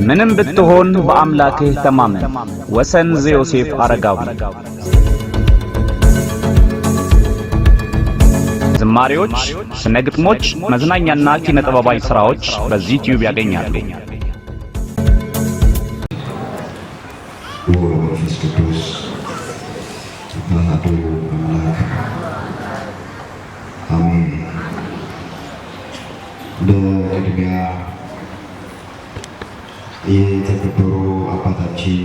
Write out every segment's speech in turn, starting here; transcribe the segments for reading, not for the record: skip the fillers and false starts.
ምንም ብትሆን በአምላክህ ተማመን። ወሰን ዘዮሴፍ አረጋዊ። ዝማሬዎች፣ ስነ ግጥሞች፣ መዝናኛና ኪነ ጥበባዊ ሥራዎች በዚህ ዩቲዩብ ያገኛሉ። ወመንፈስ ቅዱስ አሐዱ አምላክ አሜን። በቅድሚያ የተከበሩ አባታችን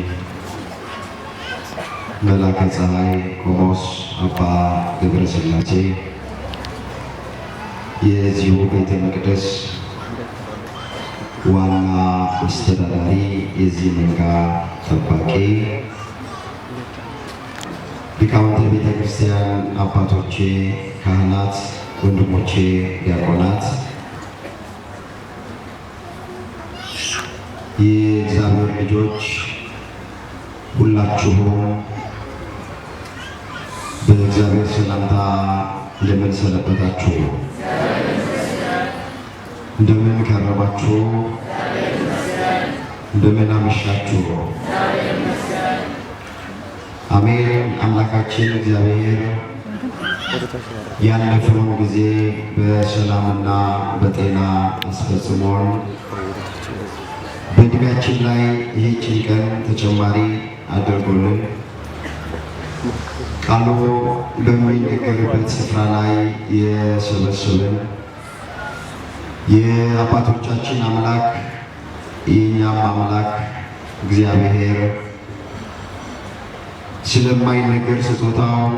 መላከ ፀሐይ ቆሞስ አባ ገብረ ሥላሴ የዚሁ ቤተ መቅደስ ዋና አስተዳዳሪ፣ የዚህ መንጋ ጠባቂ፣ ሊቃውንተ ቤተ ክርስቲያን አባቶቼ፣ ካህናት፣ ወንድሞቼ ዲያቆናት፣ የእግዚአብሔር ልጆች ሁላችሁም በእግዚአብሔር ሰላምታ እንደምን ሰነበታችሁ? እንደምን ከረማችሁ? እንደምን አመሻችሁ? አሜን። አምላካችን እግዚአብሔር ያለፈውን ጊዜ በሰላምና በጤና አስፈጽሞን በእድሜያችን ላይ ይህችን ቀን ተጨማሪ አድርጎልን ቃሉ በሚነገርበት ስፍራ ላይ የሰበሰበን የአባቶቻችን አምላክ የእኛም አምላክ እግዚአብሔር ስለማይነገር ስጦታው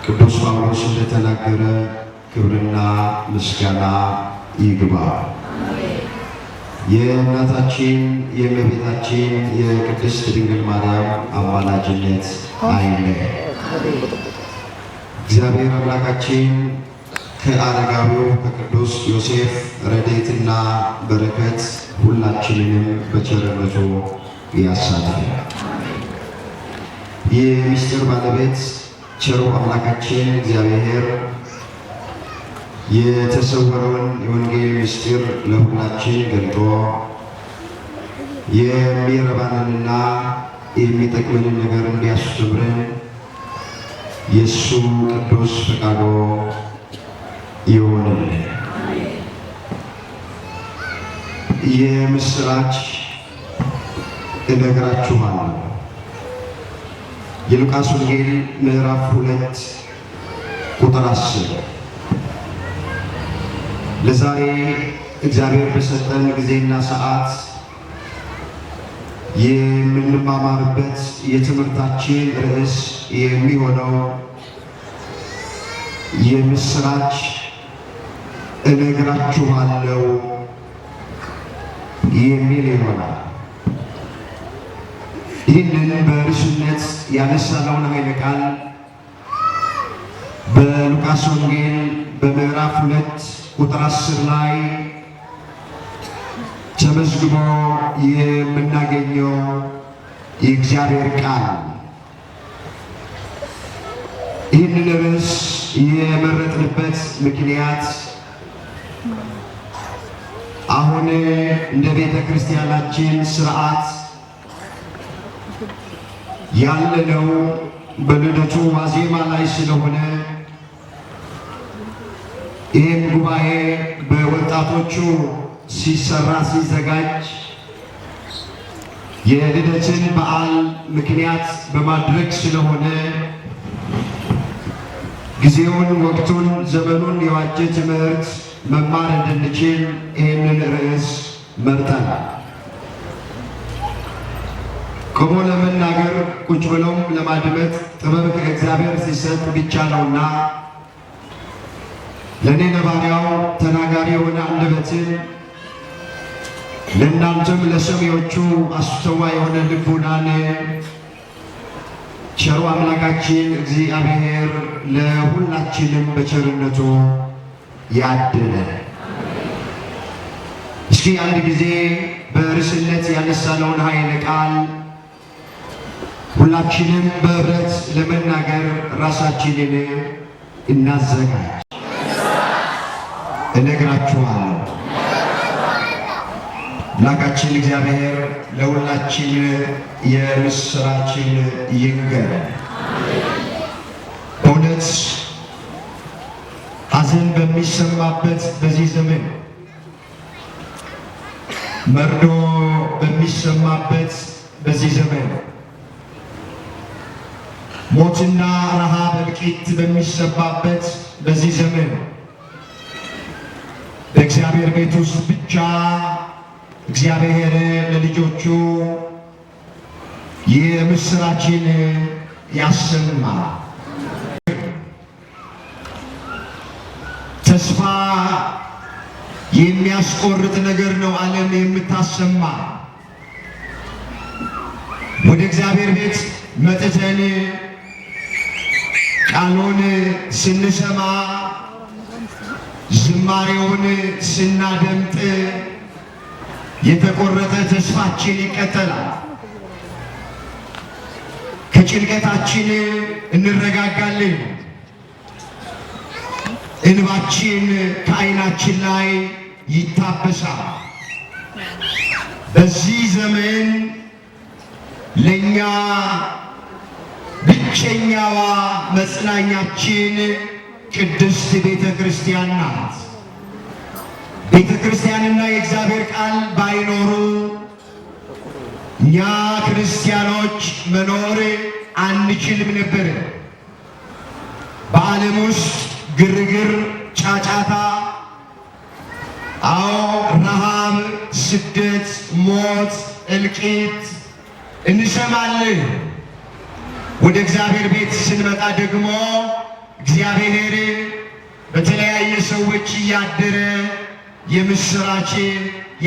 ቅዱስ ጳውሎስ እንደተናገረ ክብርና ምስጋና ይግባ። የእናታችን የእመቤታችን የቅድስት ድንግል ማርያም አማላጅነት አይለይ። እግዚአብሔር አምላካችን ከአረጋዊው ከቅዱስ ዮሴፍ ረድኤትና በረከት ሁላችንንም በቸርነቱ ያሳትፈን። የምስጢር ባለቤት ቸሩ አምላካችን እግዚአብሔር የተሰወረውን የወንጌል ምስጢር ለሁላችን ገልጦ የሚረባንንና የሚጠቅመንን ነገር እንዲያስተምረን የእሱ ቅዱስ ፈቃዱ ይሁንልን። የምስራች እነግራችኋለሁ። የሉቃስ ወንጌል ምዕራፍ 2 ቁጥር 10። ለዛሬ እግዚአብሔር በሰጠን ጊዜና ሰዓት የምንማማርበት የትምህርታችን ርዕስ የሚሆነው የምስራች እነግራችኋለሁ የሚል ይሆናል። ይህንን በርዕስነት ያነሳነውን ኃይለ ቃል በሉቃስ ወንጌል በምዕራፍ 2 ቁጥር 10 ላይ ተመዝግቦ የምናገኘው የእግዚአብሔር ቃል። ይህንን ርዕስ የመረጥንበት ምክንያት አሁን እንደ ቤተ ክርስቲያናችን ስርዓት ያለነው በልደቱ ዋዜማ ላይ ስለሆነ ይህም ጉባኤ በወጣቶቹ ሲሰራ ሲዘጋጅ የልደትን በዓል ምክንያት በማድረግ ስለሆነ ጊዜውን፣ ወቅቱን፣ ዘመኑን የዋጀ ትምህርት መማር እንድንችል ይህንን ርዕስ መርጠናል። ቆሞ ለመናገር ቁጭ ብሎም ለማድመጥ ጥበብ ከእግዚአብሔር ሲሰጥ ብቻ ነውና ለእኔ ለባሪያው ተናጋሪ የሆነ አንደበትን ለእናንተም ለሰሚዎቹ አስተዋይ የሆነ ልቡናን ቸሩ አምላካችን እግዚአብሔር ለሁላችንም በቸርነቱ ያድለ። እስኪ አንድ ጊዜ በርዕስነት ያነሳነውን ኃይለ ቃል ሁላችንም በህብረት ለመናገር ራሳችንን እናዘጋጅ። እነግራችኋለሁ አምላካችን እግዚአብሔር ለሁላችን የምስራችን ይንገር። በእውነት ሐዘን በሚሰማበት በዚህ ዘመን፣ መርዶ በሚሰማበት በዚህ ዘመን፣ ሞትና ረሃብ እልቂት በሚሰማበት በዚህ ዘመን በእግዚአብሔር ቤት ውስጥ ብቻ እግዚአብሔር ለልጆቹ የምስራችን ያሰማ። ተስፋ የሚያስቆርጥ ነገር ነው ዓለም የምታሰማ። ወደ እግዚአብሔር ቤት መጥተን ቃሉን ስንሰማ ዝማሬውን ስናደምጥ የተቆረጠ ተስፋችን ይቀጥላል። ከጭንቀታችን እንረጋጋለን። እንባችን ከዓይናችን ላይ ይታበሳል። በዚህ ዘመን ለኛ ብቸኛዋ መጽናኛችን ቅድስት ቤተ ክርስቲያን ናት። ቤተ ክርስቲያንና የእግዚአብሔር ቃል ባይኖሩ እኛ ክርስቲያኖች መኖር አንችልም ነበር። በዓለም ውስጥ ግርግር፣ ጫጫታ፣ ረሃብ፣ ስደት፣ ሞት፣ እልቂት እንሰማለን። ወደ እግዚአብሔር ቤት ስንመጣ ደግሞ እግዚአብሔር በተለያየ ሰዎች እያደረ የምስራች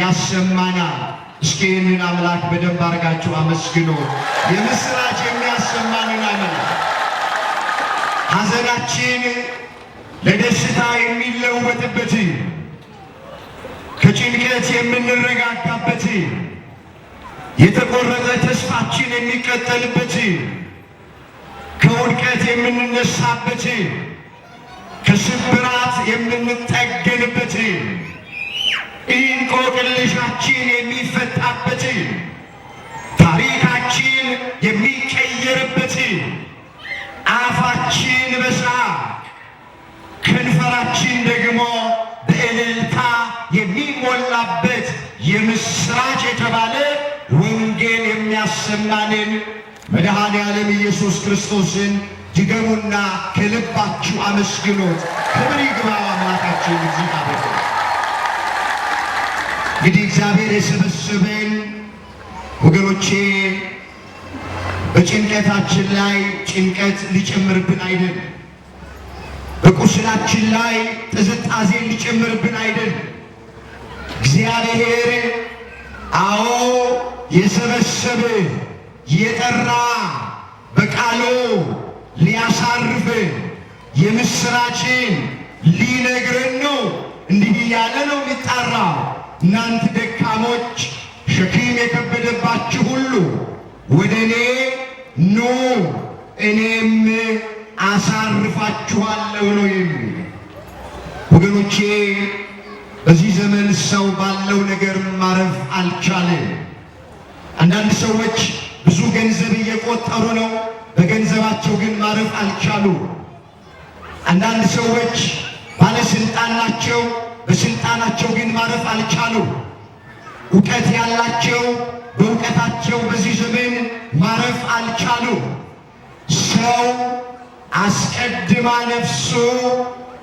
ያሰማናል። እስኪ ይህንን አምላክ በደንብ አድርጋችሁ አመስግኑ። የምስራች የሚያሰማንን አምላክ ሐዘናችን ለደስታ የሚለወጥበት፣ ከጭንቀት የምንረጋጋበት፣ የተቆረጠ ተስፋችን የሚቀጠልበት፣ ከውድቀት የምንነሳበት፣ ከስብራት የምንጠገንበት፣ እንቆቅልሻችን የሚፈታበት፣ ታሪካችን የሚቀየርበት፣ አፋችን በሳቅ ከንፈራችን ደግሞ በእልልታ የሚሞላበት የምስራች የተባለ ወንጌል የሚያሰማንን መድኃኔ ዓለም ኢየሱስ ክርስቶስን ድገሙና ከልባችሁ አመስግኖት። ክብር ይግባው አምላካችን እግዚአብሔር። እንግዲህ እግዚአብሔር የሰበሰበን ወገኖቼ በጭንቀታችን ላይ ጭንቀት ሊጨምርብን አይደል፣ በቁስላችን ላይ ጥዝጣዜ ሊጨምርብን አይደል። እግዚአብሔር የሰበሰበ የጠራ በቃሉ ሊያሳርፍ የምስራችን ሊነግረን ነው። እንዲህ እያለ ነው የሚጣራው፣ እናንተ ደካሞች ሸክም የከበደባችሁ ሁሉ ወደ እኔ ኑ እኔም አሳርፋችኋለሁ ነው የሚል። ወገኖቼ በዚህ ዘመን ሰው ባለው ነገር ማረፍ አልቻለም። አንዳንድ ሰዎች ብዙ ገንዘብ እየቆጠሩ ነው፣ በገንዘባቸው ግን ማረፍ አልቻሉ። አንዳንድ ሰዎች ባለስልጣን ናቸው፣ በስልጣናቸው ግን ማረፍ አልቻሉ። እውቀት ያላቸው በእውቀታቸው በዚህ ዘመን ማረፍ አልቻሉ። ሰው አስቀድማ ነፍሱ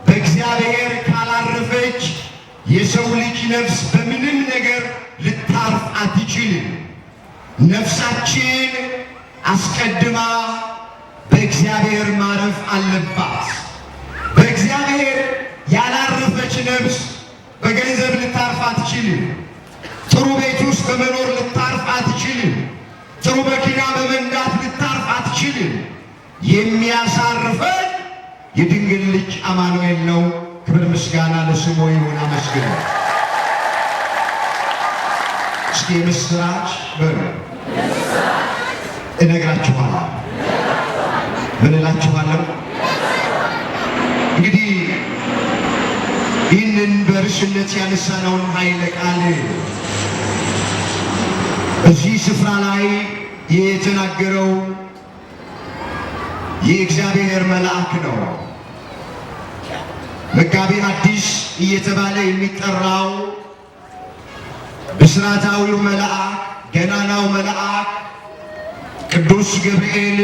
በእግዚአብሔር ካላረፈች የሰው ልጅ ነፍስ በምንም ነገር ልታርፍ አትችልም። ነፍሳችን አስቀድማ በእግዚአብሔር ማረፍ አለባት። በእግዚአብሔር ያላረፈች ነፍስ በገንዘብ ልታርፍ አትችልም። ጥሩ ቤት ውስጥ በመኖር ልታርፍ አትችልም። ጥሩ መኪና በመንዳት ልታርፍ አትችልም። የሚያሳርፈን የድንግል ልጅ አማኑኤል ነው። ክብር ምስጋና ለስሙ ይሁን። አመስግኑ እስኪ። የምስራች በሉ እነግራችኋለሁ። ምን እላችኋለሁ? እንግዲህ ይህንን በርዕስነት ያነሳነውን ኃይለ ቃል ስፍራ ላይ የተናገረው የእግዚአብሔር መልአክ ነው። መጋቤ ሐዲስ እየተባለ የሚጠራው ብስራታዊው መልአክ ገናናው መልአክ ቅዱስ ገብርኤል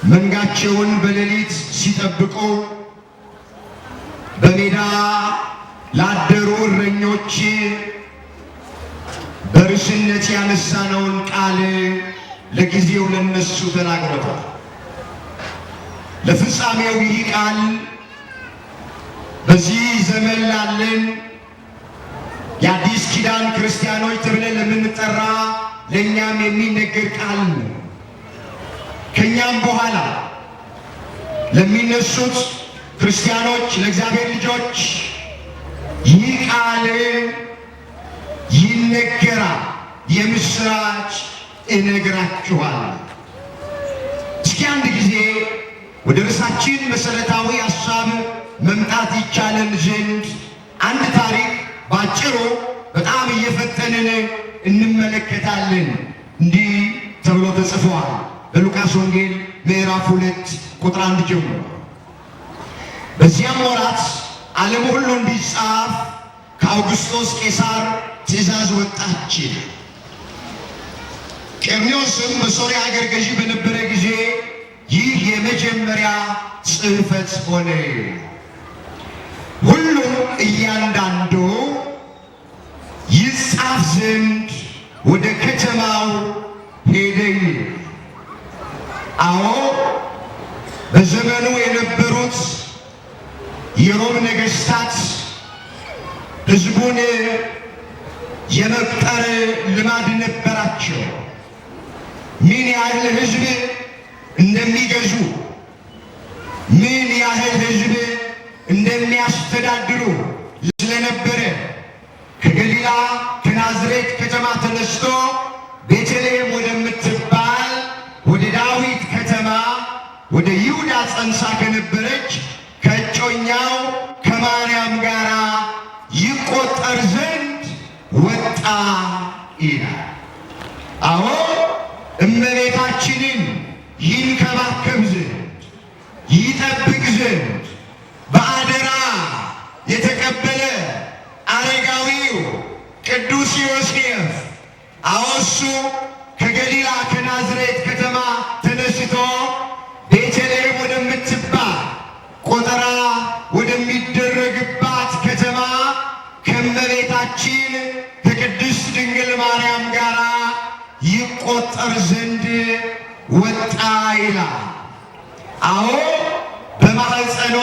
መንጋቸውን በሌሊት ሲጠብቁ በሜዳ ላደሩ እረኞች በርዕስነት ያነሳነውን ቃል ለጊዜው ለነሱ ተናግረዋል። ለፍጻሜው ይህ ቃል በዚህ ዘመን ላለን የአዲስ ኪዳን ክርስቲያኖች ተብለን ለምንጠራ ለእኛም የሚነገር ቃል ነው። ከኛም በኋላ ለሚነሱት ክርስቲያኖች ለእግዚአብሔር ልጆች ይህ ቃል ይነገራል። የምስራች እነግራችኋለሁ። እስኪ አንድ ጊዜ ወደ ርዕሳችን መሰረታዊ ሐሳብ መምጣት ይቻለን ዘንድ አንድ ታሪክ ባጭሩ በጣም እየፈጠንን እንመለከታለን። እንዲህ ተብሎ ተጽፏል በሉቃስ ወንጌል ምዕራፍ 2 ቁጥር 1 ጀምሮ። በዚያም ወራት ዓለም ሁሉ እንዲጻፍ ከአውግስጦስ ቄሳር ትእዛዝ ወጣች። ቄርኔዎስም በሶርያ አገር ገዢ በነበረ ጊዜ ይህ የመጀመሪያ ጽሕፈት ሆነ። ሁሉም እያንዳንዱ ይጻፍ ዘንድ ወደ ከተማው ሄደ። አዎ በዘመኑ የነበሩት የሮም ነገሥታት ሕዝቡን የመቅጠር ልማድ ነበራቸው። ምን ያህል ሕዝብ እንደሚገዙ፣ ምን ያህል ሕዝብ እንደሚያስተዳድሩ ስለነበረ ከገሊላ ከናዝሬት ከተማ ተነስቶ ቤተልሔም ወደምትባል ወደ ዳዊት ከተማ ወደ ይሁዳ ጸንሳ ከነበረች ከእጮኛው ከማርያም ጋር ይቆጠር ዘንድ ወጣ ይላል። አዎ እመቤታችንን ይንከባከብ ዘንድ ይጠብቅ ዘንድ በአደራ የተቀበለ አረጋዊው ቅዱስ ዮሴፍ አወሱ ከገሊላ ከናዝሬት ከተማ ተነስቶ ቤተልሔም ወደምትባል ቆጠራ ወደሚደረግባት ከተማ ከእመቤታችን ከቅድስት ድንግል ማርያም ጋር ይቆጠር ዘንድ ወጣ ይላል። አዎ በማኅፀኗ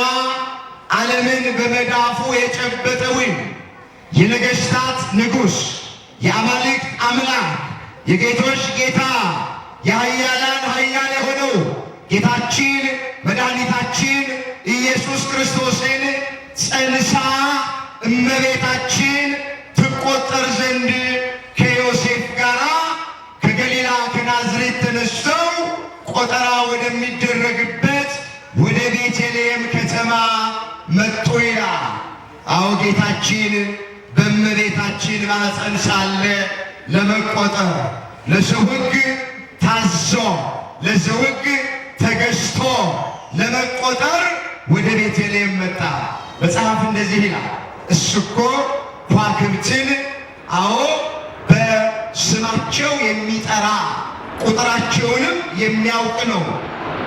ዓለምን በመዳፉ የጨበጠውን የነገሥታት ንጉሥ የአማልክት አምላክ የጌቶች ጌታ የኃያላን ኃያል የሆነው ጌታችን መድኃኒታችን ኢየሱስ ክርስቶስን ጸንሳ እመቤታችን ትቆጠር ዘንድ ከዮሴፍ ጋር ከገሊላ ከናዝሬት ተነስተው ቆጠራ ወደሚደረግበት ወደ ቤተልሔም ከተማ መጡ ይላል። አዎ ጌታችን በእመቤታችን ማኅፀን ሳለ ለመቆጠር ለሰው ሕግ ታዞ ለሰው ሕግ ተገዝቶ ለመቆጠር ወደ ቤተልሔም መጣ። መጽሐፍ እንደዚህ ይላል፣ እሱ እኮ ከዋክብትን አዎ በስማቸው የሚጠራ ቁጥራቸውንም የሚያውቅ ነው።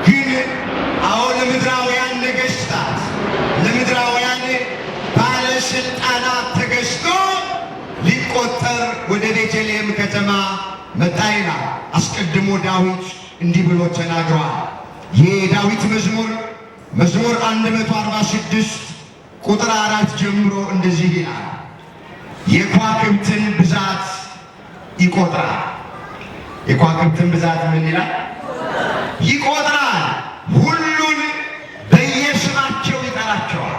ግን አዎ ለምድራውያን ነገሥታት ለምድራውያን ባለስልጣናት ተገዝቶ ሊቆጠር ወደ ቤተልሔም ከተማ መጣ ይላል። አስቀድሞ ዳዊት እንዲህ ብሎ ተናግሯል። የዳዊት መዝሙር 146 ቁጥር 4 ጀምሮ እንደዚህ ይላል፣ የከዋክብትን ብዛት ይቆጥራል። የከዋክብትን ብዛት ምን ይላል? ይቆጥራል። ሁሉን በየስማቸው ይጠራቸዋል።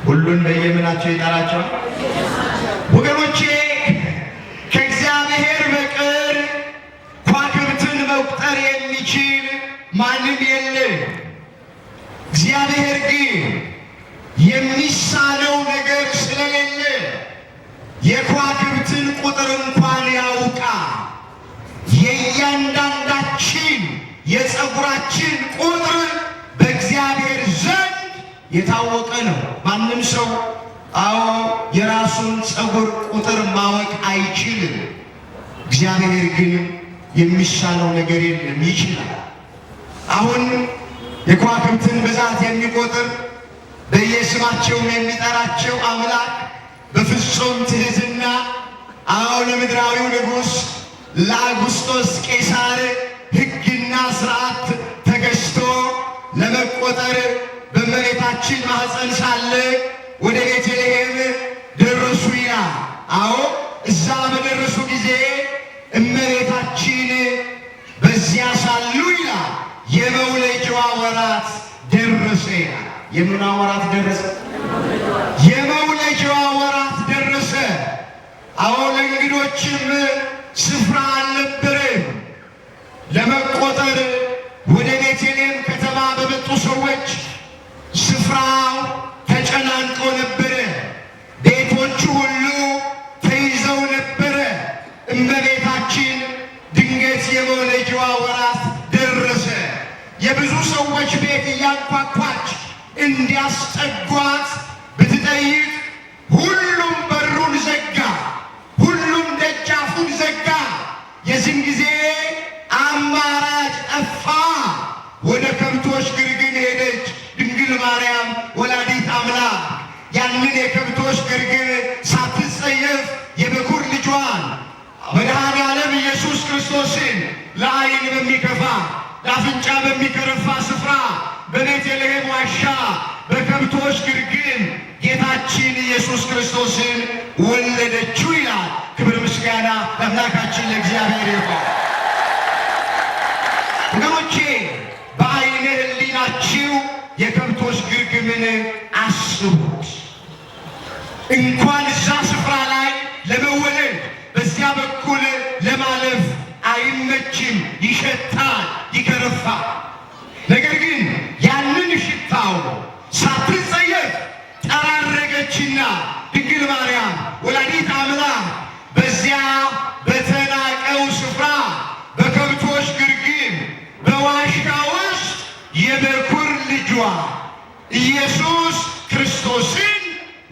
ሁሉን በየምናቸው ይጠራቸዋል። ወገኖቼ ከእግዚአብሔር በቀር ከዋክብትን መቁጠር የሚችል ማንም የለም። እግዚአብሔር ግን የሚሳነው ነገር ስለሌለ የከዋክብትን ቁጥር እንኳን ያውቃል። የእያንዳንዳችን የፀጉራችን ቁጥር በእግዚአብሔር ዘንድ የታወቀ ነው። ማንም ሰው የራሱን ፀጉር ቁጥር ማወቅ አይችልም። እግዚአብሔር ግን የሚሳነው ነገር የለም፣ ይችላል። አሁን የከዋክብትን ብዛት የሚቆጥር በየስማቸውም የሚጠራቸው አምላክ በፍጹም ትሕትና ለምድራዊው ንጉሥ ለአጉስጦስ ቄሳር ሕግና ሥርዓት ተገዝቶ ለመቆጠር በእመቤታችን ማኅፀን ሳለ ወደ ቤተልሔም ደረሱ ይላል። እዛ በደረሱ ጊዜ እመቤታችን በዚያ ሳሉ ይላል የመውለጃዋ ወራት ደረሰ ይላል። የምኗ ወራት ደረሰ? የመውለጃዋ ወራት ደረሰ። ለእንግዶችም ስፍራ አልነበረም። ለመቆጠር ወደ ቤተልሔም ከተማ በመጡ ሰዎች ስፍራው ተጨናንቆ ነበረ። ቤቶቹ ሁሉ ተይዘው ነበረ። እመቤታችን ድንገት የመውለጃዋ ወራት ደረሰ። የብዙ ሰዎች ቤት እያንኳኳች እንዲያስጠጓት ብትጠይቅ ሁሉም በሩን ዘጋ፣ ሁሉም ደጃፉን ዘጋ። የዚህም ጊዜ አማራጭ ጠፋ። ወደ ከብቶች ግርግም ሄደች ድንግል ማርያም ወላዲት አምላክ። ያንን የከብቶች ግርግም ሳትጸየፍ የበኩር ልጇን መድኃኔ ዓለም ኢየሱስ ክርስቶስን ለዓይን በሚከፋ ለአፍንጫ በሚከረፋ ስፍራ በቤተልሔም ዋሻ በከብቶች ግርግም ጌታችን ኢየሱስ ክርስቶስን ወለደችው ይላል። ክብር ምስጋና ለአምላካችን ለእግዚአብሔር ይሁን። ወገኖቼ በዓይነ ሕሊናችሁ የከብቶች ግርግምን አስቡት። እንኳን እዛ ስፍራ ላይ ለመወለድ በዚያ በኩል ለማለፍ አይመችም፣ ይሸታል፣ ይከረፋል። ነገር ግን ያንን ሽታው ሳትጸየፍ ጠራረገችና ድንግል ማርያም ወላዲት አምላክ በዚያ በተናቀው ስፍራ በከብቶች ግርግም በዋሻ ውስጥ የበኩር ልጇ ኢየሱስ ክርስቶስን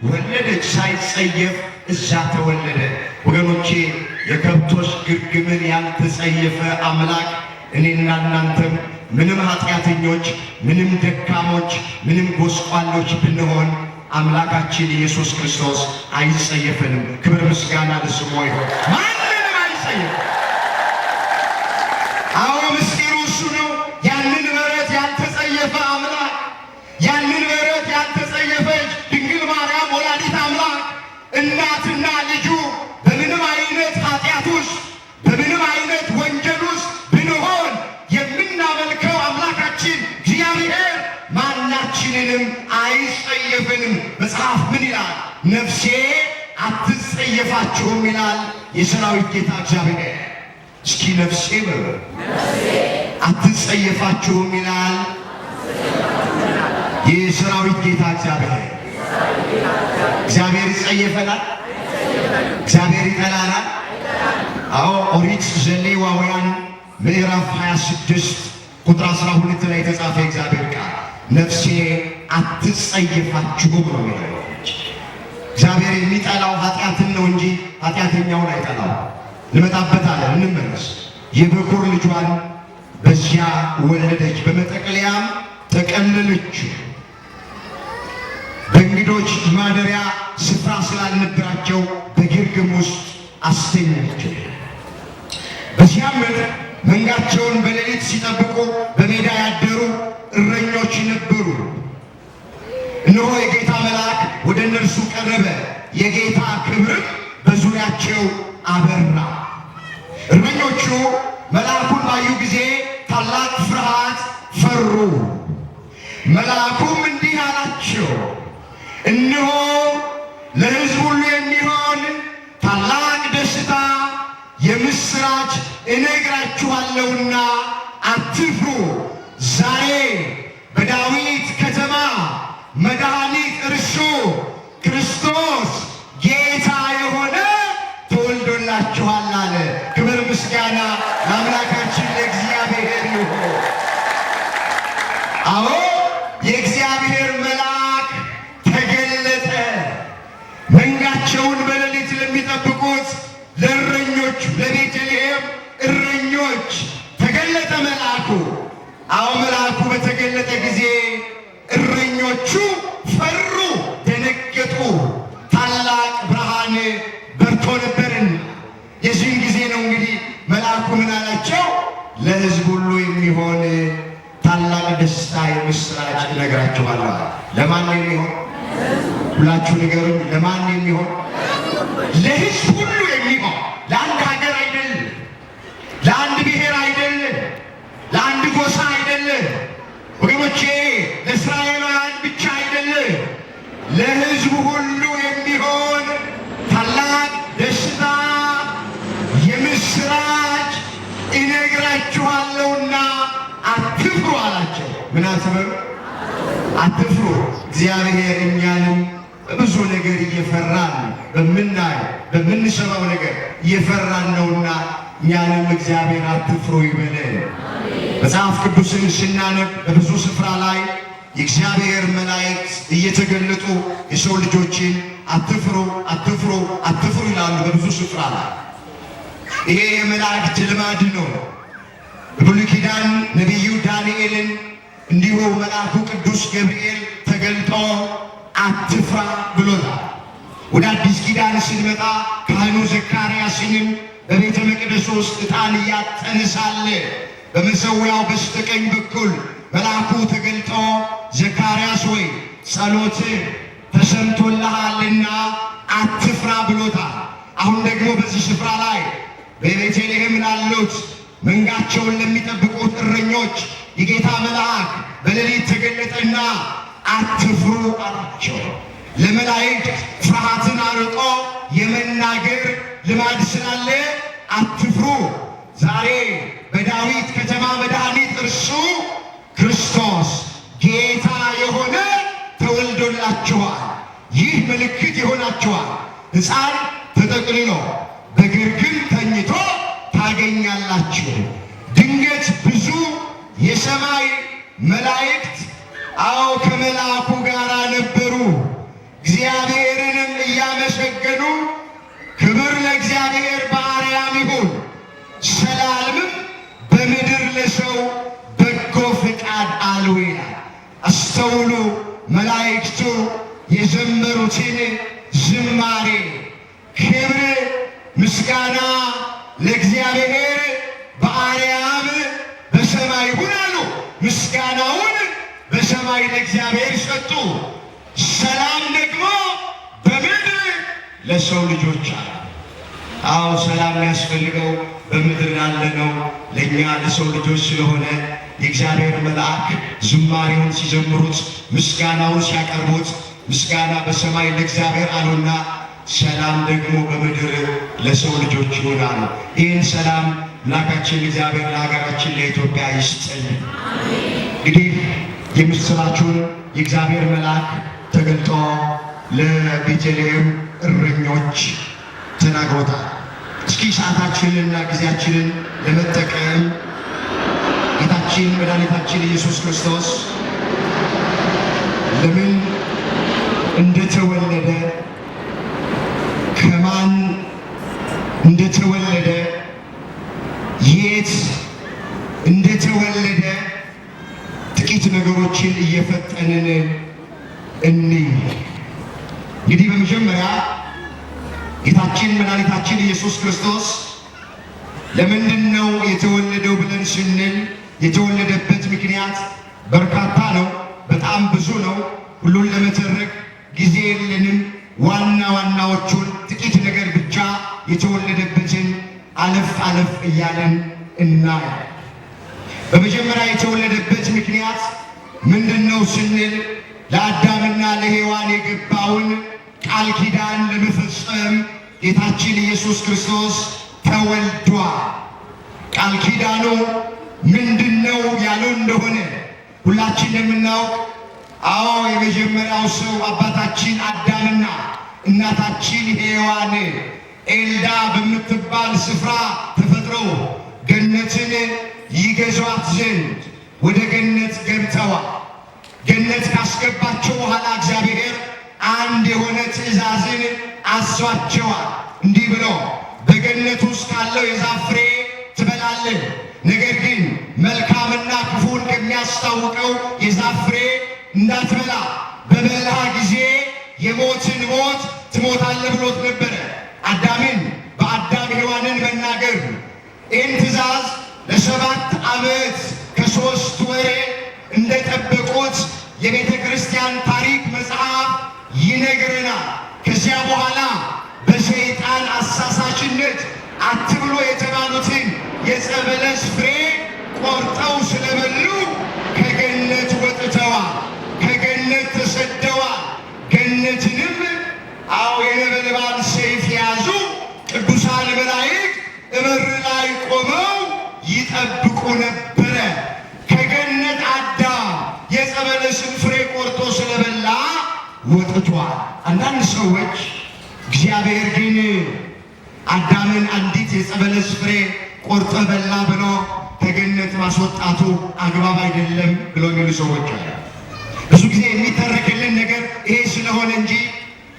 ወለደች። ሳይጸየፍ እዛ ተወለደ። ወገኖቼ የከብቶች ግርግምን ያልተጸየፈ አምላክ እኔና እናንተም ምንም ኃጢአተኞች፣ ምንም ደካሞች፣ ምንም ጎስቋሎች ብንሆን አምላካችን ኢየሱስ ክርስቶስ አይጸየፈንም። ክብር ምስጋና ለስሙ ይሁን። ማንንም አይጸየፍም። ምስጢሩ እሱ ነው። ያንን በረት ያልተጸየፈ አምላክ፣ ያንን በረት ያልተጸየፈች ድንግል ማርያም ወላዲት አምላክ እናትና ልጁ በምንም አይነት ኃጢአት ውስጥ በምንም አይነት ወንጀል ውስጥ ብንሆን የምናመልከው አምላካችን እግዚአብሔር ማናችንንም አይጸየፍንም። መጽሐፍ ምን ይላል? ነፍሴ አትጸየፋችሁም ይላል የሰራዊት ጌታ እግዚአብሔር። እስኪ ነፍሴ በሉ አትጸየፋችሁም ይላል የሰራዊት ጌታ እግዚአብሔር። እግዚአብሔር ይጸየፈናል? እግዚአብሔር ይጠላናል? ኦሪት ዘሌዋውያን ምዕራፍ 26 ቁጥር 12 ላይ የተጻፈ እግዚአብሔር ቃል ነፍሴ አትጸየፋችሁም ነው የሚለው። እግዚአብሔር የሚጠላው ኃጢአትን ነው እንጂ ኃጢአተኛውን አይጠላው። እንመጣበታለን፣ እንመለስ። የበኩር ልጇን በዚያ ወለደች፣ በመጠቅለያም ጠቀለለችው። በእንግዶች ማደሪያ ስፍራ ስላልነበራቸው በግርግም ውስጥ አስተኛቸው። በዚያም መንጋቸውን በሌሊት ሲጠብቁ በሜዳ ያደሩ እረኞች ነበሩ። እነሆ የጌታ መልአክ ወደ እነርሱ ቀረበ፣ የጌታ ክብርም በዙሪያቸው አበራ። እረኞቹ መልአኩን ባዩ ጊዜ ታላቅ ፍርሃት ፈሩ። መልአኩም እንዲህ አላቸው፣ እነሆ ለሕዝብ ሁሉ የሚሆን ታላቅ ደስታ የምስራች እነግራችኋለሁና አትፍሩ። ዛሬ በዳዊት ከተማ መድኃኒት እርሱ ክርስቶስ ጌታ የሆነ ተወልዶላችኋል አለ። ክብር ምስጋና ለአምላካ በርቶ ነበርና የዚህን ጊዜ ነው እንግዲህ መልአኩ ምን አላቸው? ለሕዝብ ሁሉ የሚሆን ታላቅ ደስታ የምስራች እነግራችኋለሁ። ለማን የሚሆን? ሁላችሁ ንገሩኝ። ለማን የሚሆን? ለሕዝብ ሁሉ የሚሆን። ለአንድ ሀገር አይደለም፣ ለአንድ ብሔር አይደለም፣ ለአንድ ጎሳ አይደለም ወገኖቼ፣ ለእስራኤላውያን ብቻ አይደለም፣ ለሕዝብ ሁሉ የሚሆን ታላቅ ደስታ የምስራች እነግራችኋለሁና አትፍሩ አላቸው። ምን አትበሉ? አትፍሩ። እግዚአብሔር እኛንም በብዙ ነገር እየፈራን በምናየው በምንሰማው ነገር እየፈራን ነውና እኛንም እግዚአብሔር አትፍሩ ይበለን። መጽሐፍ ቅዱስን ስናነብ በብዙ ስፍራ ላይ የእግዚአብሔር መላእክት እየተገለጡ የሰው ልጆችን አትፍሩ አትፍሩ አትፍሩ ይላሉ በብዙ ስፍራ ላይ። ይሄ የመላእክት ልማድ ነው። በብሉይ ኪዳን ነቢዩ ዳንኤልን እንዲሁ መልአኩ ቅዱስ ገብርኤል ተገልጦ አትፍራ ብሎታል። ወደ አዲስ ኪዳን ስንመጣ ካህኑ ዘካርያስንም በቤተ መቅደስ ውስጥ ዕጣን እያጠነ ሳለ በመሠዊያው በስተቀኝ በኩል መልአኩ ተገልጦ ዘካርያስ ሆይ ጸሎትህ ተሰምቶልሃልና አትፍራ ብሎታል። አሁን ደግሞ በዚህ ስፍራ ላይ በቤተልሔም ላሉት መንጋቸውን ለሚጠብቁት እረኞች የጌታ መልአክ በሌሊት ተገለጠና አትፍሩ አላቸው። ለመላእክት ፍርሃትን አርቆ የመናገር ልማድ ስላለ አትፍሩ። ዛሬ በዳዊት ከተማ መድኃኒት እርሱ ክርስቶስ ጌታ የሆነ ተወልዶላችኋል። ይህ ምልክት ይሆናችኋል። ሕፃን ተጠቅልሎ በግርግም ተኝቶ ታገኛላችሁ። ድንገት ብዙ የሰማይ መላእክት ከመልአኩ ጋር ነበሩ፣ እግዚአብሔርንም እያመሰገኑ ክብር ለእግዚአብሔር በአርያም ይሁን፣ ሰላምም በምድር ለሰው በጎ ፍቃድ አሉ ይላል። አስተውሉ። መላእክቱ የዘመሩትን ዝማሬ ክብር ምስጋና ለእግዚአብሔር በአርያም በሰማይ ይሁን አሉ። ምስጋናውን በሰማይ ለእግዚአብሔር ሰጡ። ሰላም ደግሞ በምድር ለሰው ልጆች አሉ። ሰላም የሚያስፈልገው በምድር ላለነው ለእኛ ለሰው ልጆች ስለሆነ የእግዚአብሔር መልአክ ዝማሬውን ሲዘምሩት ምስጋናውን ሲያቀርቡት ምስጋና በሰማይ ለእግዚአብሔር አሉና ሰላም ደግሞ በምድር ለሰው ልጆች ይሆናሉ። ይህን ሰላም አምላካችን እግዚአብሔር ለሀገራችን ለኢትዮጵያ ይስጥልን። እንግዲህ የምስራቹን የእግዚአብሔር መልአክ ተገልጦ ለቤተልሔም እረኞች ተናግሮታል። እስኪ ሰዓታችንንና ጊዜያችንን ለመጠቀም ጌታችን መድኃኒታችን ኢየሱስ ክርስቶስ ለምን እንደተወለደ ከማን እንደተወለደ የት እንደተወለደ ጥቂት ነገሮችን እየፈጠንን እንይ። እንግዲህ በመጀመሪያ ጌታችን መድኃኒታችን ኢየሱስ ክርስቶስ ለምንድን ነው የተወለደው ብለን ስንል የተወለደበት ምክንያት በርካታ ነው፣ በጣም ብዙ ነው። ሁሉን ለመተረክ ጊዜ የለንም። ዋና ዋናዎቹን ጥቂት ነገር ብቻ የተወለደበትን አለፍ አለፍ እያለን እናያለን። በመጀመሪያ የተወለደበት ምክንያት ምንድን ነው ስንል ለአዳምና ለሔዋን የገባውን ቃል ኪዳን ለመፈጸም ጌታችን ኢየሱስ ክርስቶስ ተወልዷል። ቃል ኪዳኑ ምንድን ነው ያለው እንደሆነ ሁላችን የምናውቅ የመጀመሪያው ሰው አባታችን አዳምና እናታችን ሔዋን ኤልዳ በምትባል ስፍራ ተፈጥረው ገነትን ይገዟት ዘንድ ወደ ገነት ገብተዋል። ገነት ካስገባቸው በኋላ እግዚአብሔር አንድ የሆነ ትእዛዝን አዟቸዋል። እንዲህ ብሎ በገነት ውስጥ ካለው የዛፍ ፍሬ ትበላለህ፣ ነገር ግን መልካምና ክፉን ከሚያስታውቀው የዛፍ ፍሬ እንዳትበላ፣ በበላህ ጊዜ የሞትን ሞት ትሞታለህ ብሎት ነበረ። አዳምን በአዳም ሔዋንን መናገር ይህን ትእዛዝ ለ7 ዓመት ከ3 ወር እንደጠበቁት የቤተ ክርስቲያን ታሪክ መጽሐፍ ይነግረናል። ከዚያ በኋላ በሰይጣን አሳሳችነት አትብሎ የተባሉትን የዕፀ በለስ ፍሬ ቆርጠው ስለበሉ ከገነት ወጥተዋል፣ ከገነት ተሰደዋል። ገነትንም የነበልባል ሰይፍ የያዙ ቅዱሳን መላእክት በር ላይ ቆመው ይጠብቁ ነበረ። ከገነት አዳም የዕፀ በለስን ፍሬ ቆርጦ ስለበላ ወጥቷል። አንዳንድ ሰዎች እግዚአብሔር ግን አዳምን አንዲት የዕፀ በለስ ፍሬ ቆርጦ በላ ብሎ ከገነት ማስወጣቱ አግባብ አይደለም ብሎ የሚሉ ሰዎች አሉ። ብዙ ጊዜ የሚተረክልን ነገር ይሄ ስለሆነ እንጂ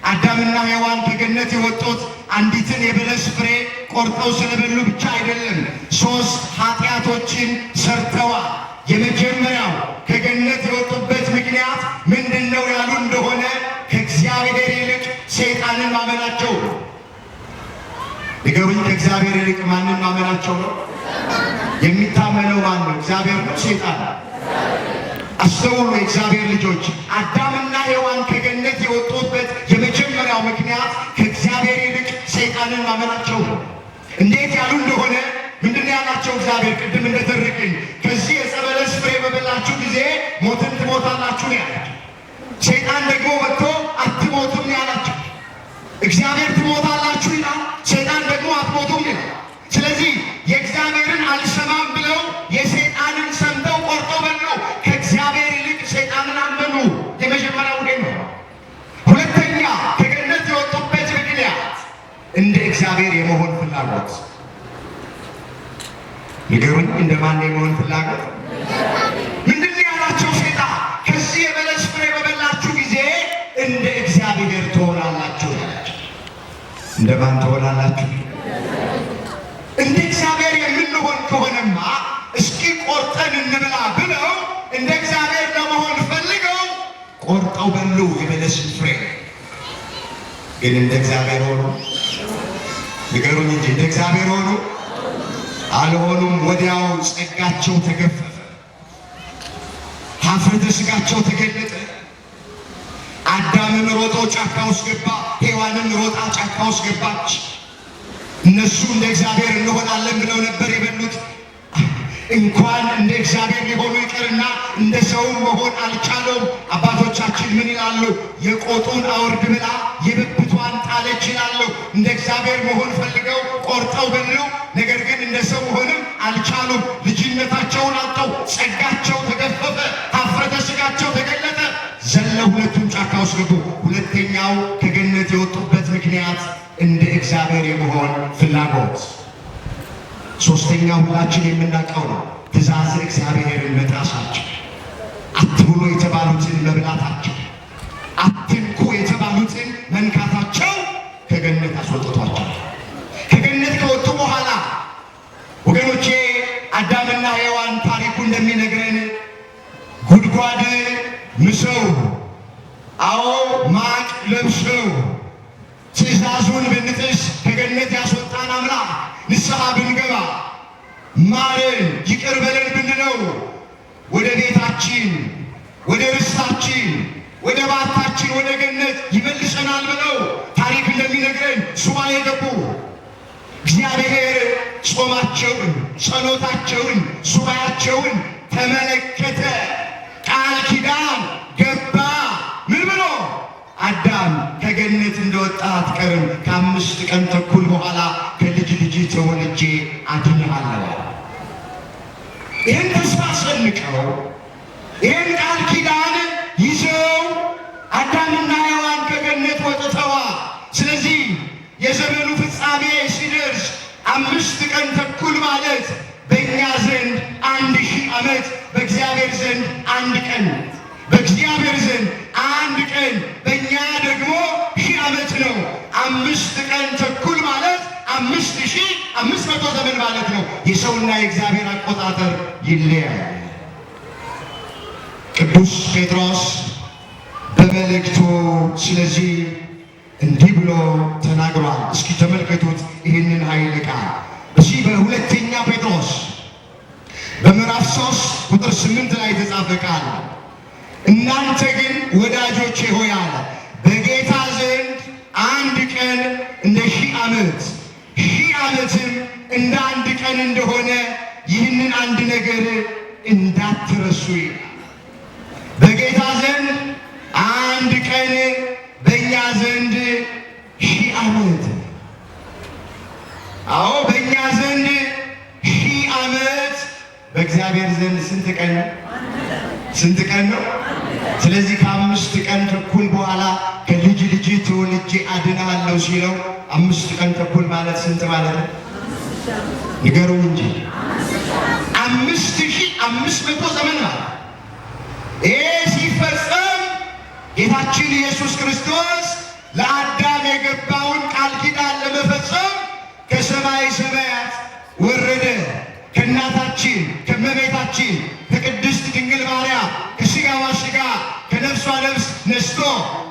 አዳምና ሔዋን ከገነት የወጡት አንዲትን የበለስ ፍሬ ቆርጠው ስለበሉ ብቻ አይደለም። 3 ኃጢአቶችን ሰርተዋል። የመጀመሪያው ከገነት የወጡበት ምክንያት ምንድን ነው ያሉ እንደሆነ ከእግዚአብሔር ይልቅ ሰይጣንን ማመናቸው ነው። ንገሩኝ፣ ከእግዚአብሔር ይልቅ ማንን ማመናቸው ነው? የሚታመነው ማን ነው? እግዚአብሔር ነው? ሰይጣን? አስተውሉ የእግዚአብሔር ልጆች፣ አዳምና ሔዋን ከገነት የወጡበት የመጀመሪያው ምክንያት ከእግዚአብሔር ይልቅ ሰይጣንን ማመናቸው ነው። እንዴት ያሉ እንደሆነ ምንድን ያላቸው እግዚአብሔር ቅድም እንደተረክን ከዚህ የዕፀ በለስ ፍሬ በበላችሁ ጊዜ ሞትን ትሞታላችሁ ነው ያላቸው። ሰይጣን ደግሞ ወጥቶ አትሞቱም ያላቸው። እግዚአብሔር ትሞታላችሁ ይላል፣ ሰይጣን ደግሞ አትሞቱም ይላል። ስለዚህ የእግዚአብሔርን አልሰማም ብለው የሰይጣንን ሰምተው ቆርጦ በሉ። ከእግዚአብሔር ይልቅ ሰይጣንን አመኑ። የመጀመሪያው ነው። ሁለተኛ ከገነት የወጡበት ምክንያት እንደ እግዚአብሔር የመሆን ፍላጎት። ንገሩኝ፣ እንደ ማን የመሆን ፍላጎት? ምንድን ያላቸው ሰይጣን? ከዚህ የበለስ ፍሬ በበላችሁ ጊዜ እንደ እግዚአብሔር ትሆናላችሁ ያላቸው። እንደ ማን ትሆናላችሁ? እንደ እግዚአብሔር የምንሆን ከሆነማ እስኪ ቆርጠን እንብላ ብለው እንደ እግዚአብሔር ለመሆን ፈልገው ቆርጠው በሉ የበለስን ፍሬ። ግን እንደ እግዚአብሔር ሆኑ? ንገሩኝ እንጂ እንደ እግዚአብሔር ሆኑ? አልሆኑም። ወዲያው ጸጋቸው ተገፈፈ፣ ኀፍረተ ሥጋቸው ተገለጠ። አዳምን ሮጦ ጫካ ውስጥ ገባ፣ ሔዋንን ሮጣ ጫካ ውስጥ ገባች። እነሱ እንደ እግዚአብሔር እንሆናለን ብለው ነበር የበሉት። እንኳን እንደ እግዚአብሔር ሊሆኑ ይቅርና እንደ ሰውም መሆን አልቻሉም። አባቶቻችን ምን ይላሉ? የቆጡን አውርድ ብላ የብብቷን ጣለች ይላሉ። እንደ እግዚአብሔር መሆን ፈልገው ቆርጠው በሉ። ነገር ግን እንደ ሰው መሆንም አልቻሉም። ልጅነታቸውን አጣው፣ ጸጋቸው ተገፈፈ፣ ኀፍረተ ሥጋቸው ተገለጠ። ዘለው ሁለቱም ጫካ ውስጥ ገቡ። ሁለተኛው ከገነት የወጡበት ምክንያት እንደ እግዚአብሔር የመሆን ፍላጎት። ሶስተኛው ሁላችን የምናውቀው ነው፣ ትእዛዝ እግዚአብሔርን መጣሳቸው። አትብሉ የተባሉትን መብላታቸው፣ አትንኩ የተባሉትን መንካታቸው ከገነት አስወጥቷቸው። ከገነት ከወጡ በኋላ ወገኖቼ አዳምና ሔዋን ታሪኩ እንደሚነግረን ጉድጓድ ምሰው፣ ማቅ ለብሰው ትእዛዙን ብንጥስ ከገነት ያስወጣን አምላክ ንስሐ ብንገባ ማረን ይቅር በለን ብንለው ወደ ቤታችን፣ ወደ ርስታችን፣ ወደ ባታችን፣ ወደ ገነት ይመልሰናል ብለው ታሪክ እንደሚነግረን ሱባኤ ገቡ። እግዚአብሔር ጾማቸውን፣ ጸሎታቸውን፣ ሱባኤያቸውን ተመለከተ። ቃል ኪዳን ገባ። ምን ብሎ? አዳም ከገነት እንደወጣ አትቀርም፣ ከ5 ቀን ተኩል በኋላ ከልጅ ልጅ ተወልጄ አድንሃለሁ። ይህን ተስፋ ሰንቀው ይህን ቃል ኪዳን ይዘው አዳምና ሔዋን ከገነት ወጥተዋል። ስለዚህ የዘመኑ ፍጻሜ ሲደርስ 5 ቀን ተኩል ማለት በእኛ ዘንድ 1000 ዓመት፣ በእግዚአብሔር ዘንድ 1 ቀን፣ በእግዚአብሔር ዘንድ 1 ቀን፣ በእኛ ደግሞ 1000 ዓመት ነው። 5 ቀን ተኩል ማለት 5500 ዘመን ማለት ነው። የሰውና የእግዚአብሔር አቆጣጠር ይለያል። ቅዱስ ጴጥሮስ በመልእክቱ ስለዚህ እንዲህ ብሎ ተናግሯል። እስኪ ተመልከቱት ይህንን ኃይለ ቃል እዚህ በሁለተኛ ጴጥሮስ በምዕራፍ 3 ቁጥር 8 ላይ የተጻፈ ቃል እናንተ ግን ወዳጆቼ ሆይ አለ በጌታ ዘንድ አንድ ቀን እንደ 1000 ዓመት 1000 ዓመትም እንደ አንድ ቀን እንደሆነ ይህንን አንድ ነገር እንዳትረሱ ይላል። በጌታ ዘንድ አንድ ቀን በእኛ ዘንድ 1000 ዓመት። አዎ በእኛ ዘንድ 1000 ዓመት፣ በእግዚአብሔር ዘንድ ስንት ቀን ነው? ስንት ቀን ነው? ስለዚህ ከ5 ቀን ተኩል በኋላ ከልጅ ልጅ ተወልጄ አድናለሁ ሲለው 5 ቀን ተኩል ማለት ስንት ማለት ነው? ንገሩኝ እንጂ 5500 ዘመን ማለት። ይሄ ሲፈጸም ጌታችን ኢየሱስ ክርስቶስ ለአዳም የገባውን ቃል ኪዳን ለመፈጸም ከሰማይ ሰማያት ወረደ። ከእናታችን ከእመቤታችን ከቅድስት ድንግል ማርያም ከሥጋዋ ሥጋ ከነፍሷ ነፍስ ነስቶ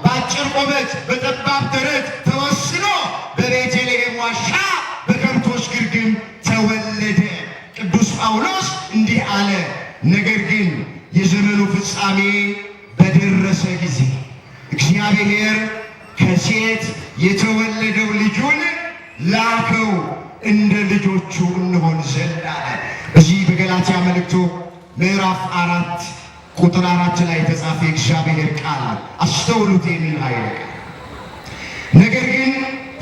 በአጭር ቁመት በጠባብ ደረት ተወስኖ በቤተልሔም ዋሻ በከብቶች ግርግም ተወለደ። ቅዱስ ጳውሎስ እንዲህ አለ፣ ነገር ግን የዘመኑ ፍጻሜ በደረሰ ጊዜ እግዚአብሔር ከሴት የተወለደው ልጁን ላከው እንደ ልጆቹ እንሆን ዘንድ አለ። እዚህ በገላትያ መልእክቱ ምዕራፍ 4 ቁጥር 4 ላይ የተጻፈ የእግዚአብሔር ቃል አስተውሉት። ይህንን ኃይለ ቃል ነገር ግን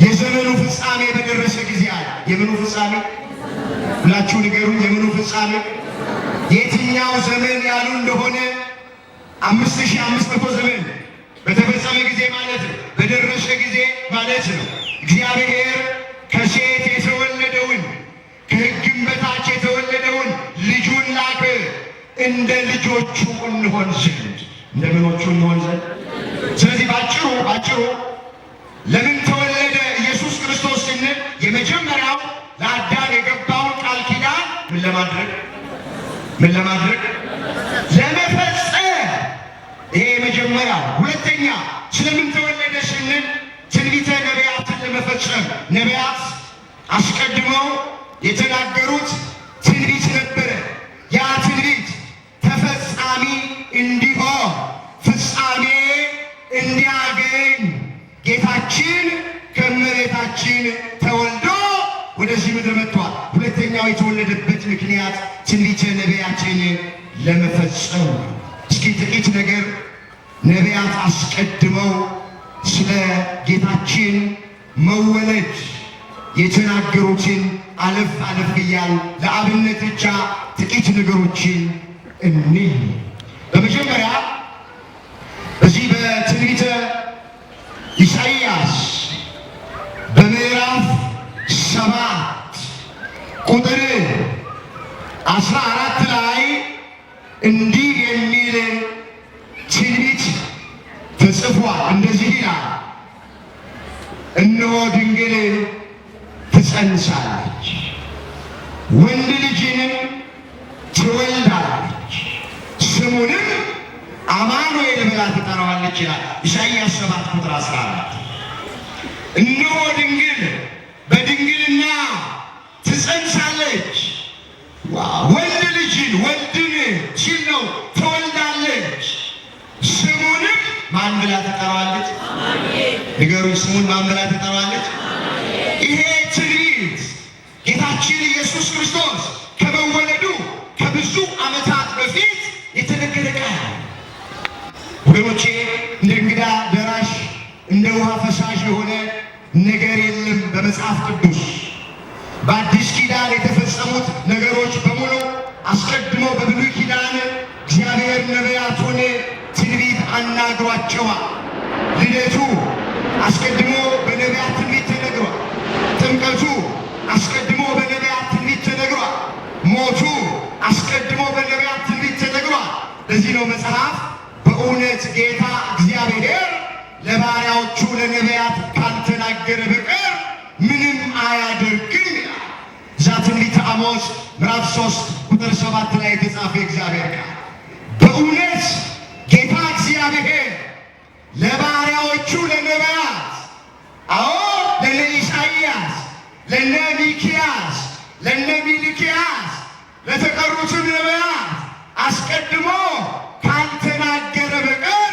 የዘመኑ ፍጻሜ በደረሰ ጊዜ አለ። የምኑ ፍጻሜ ሁላችሁ ንገሩኝ። የምኑ ፍጻሜ? የትኛው ዘመን ያሉ እንደሆነ 5500 ዘመን በተፈጸመ ጊዜ ማለት ነው። በደረሰ ጊዜ ማለት ነው። እግዚአብሔር ከሴት የተወለደውን ከሕግም በታች የተወለደውን ልጁን ላከ እንደ ልጆቹ እንሆን ዘንድ። እንደ ምኖቹ እንሆን ዘንድ። ስለዚህ ባጭሩ ለምን ተወለደ ኢየሱስ ክርስቶስ ስንል የመጀመሪያው ለአዳም የገባውን ቃል ኪዳን ምን ለማድረግ ለመፈጸም። ይሄ የመጀመሪያው። ሁለተኛ ስለምን ተወለደ ስንል ትንቢተ ነቢያትን ለመፈጸም። ነቢያት አስቀድመው የተናገሩት ትንቢት ነበረ። ያ ትንቢት ተፈጻሚ እንዲሆን ፍጻሜ እንዲያገኝ ጌታችን ከእመቤታችን ተወልዶ ወደዚህ ምድር መጥቷል። ሁለተኛው የተወለደበት ምክንያት ትንቢተ ነቢያትን ለመፈጸም። እስኪ ጥቂት ነገር ነቢያት አስቀድመው ስለ ጌታችን መወለድ የተናገሩትን አለፍ እያል ለአብነት ብቻ ጥቂት ነገሮችን እንይ። በመጀመሪያ በዚህ በትንቢተ ኢሳይያስ በምዕራፍ 7 ቁጥር 14 ላይ እንዲህ የሚል ትንቢት ተጽፏል። እንደዚህ ይላል፣ እነሆ ድንግል ትጸንሳለች፣ ወንድ ልጅንም ትወልዳለች፣ ስሙንም አማኑኤል ብላ ትጠራዋለች ይላል ኢሳይያስ 7 ቁጥር 14። እነሆ ድንግል በድንግልና ትጸንሳለች፣ ወንድ ልጅን ወንድን ሲል ነው ትወልዳለች፣ ስሙንም ማን ብላ ትጠራዋለች? ንገሩኝ፣ ስሙን ማን ብላ ትጠራዋለች? ይሄ ትንቢት ጌታችን ኢየሱስ ክርስቶስ ከመወለዱ ከብዙ ዓመታት በፊት የተነገረ ቃል ወገኖቼ። እንደ እንግዳ ደራሽ እንደ ውሃ ፈሳሽ የሆነ ነገር የለም በመጽሐፍ ቅዱስ። በአዲስ ኪዳን የተፈጸሙት ነገሮች በሙሉ አስቀድሞ በብሉይ ኪዳን እግዚአብሔር ነቢያቱን ትንቢት አናግሯቸዋል። ልደቱ አስቀድሞ በነቢያት ትንቢት ተነግሯል። ጥምቀቱ አስቀድሞ በነቢያት ትንቢት ተነግሯል። ሞቱ አስቀድሞ በነቢያት ትንቢት ተነግሯል። ለዚህ ነው መጽሐፍ በእውነት ጌታ እግዚአብሔር ለባሪያዎቹ ለነቢያት ካልተናገረ በቀር ምንም አያደርግም ይላል። እዛ ትንቢተ አሞጽ ምዕራፍ 3 ቁጥር 7 ላይ የተጻፈ እግዚአብሔር ቃል በእውነት ጌታ እግዚአብሔር ለባሪያዎቹ ለነቢያት አዎ ለነ ኢሳይያስ፣ ለነ ሚክያስ፣ ለነ ሚልክያስ ለተቀሩትም ነቢያት አስቀድሞ ካልተናገረ በቀር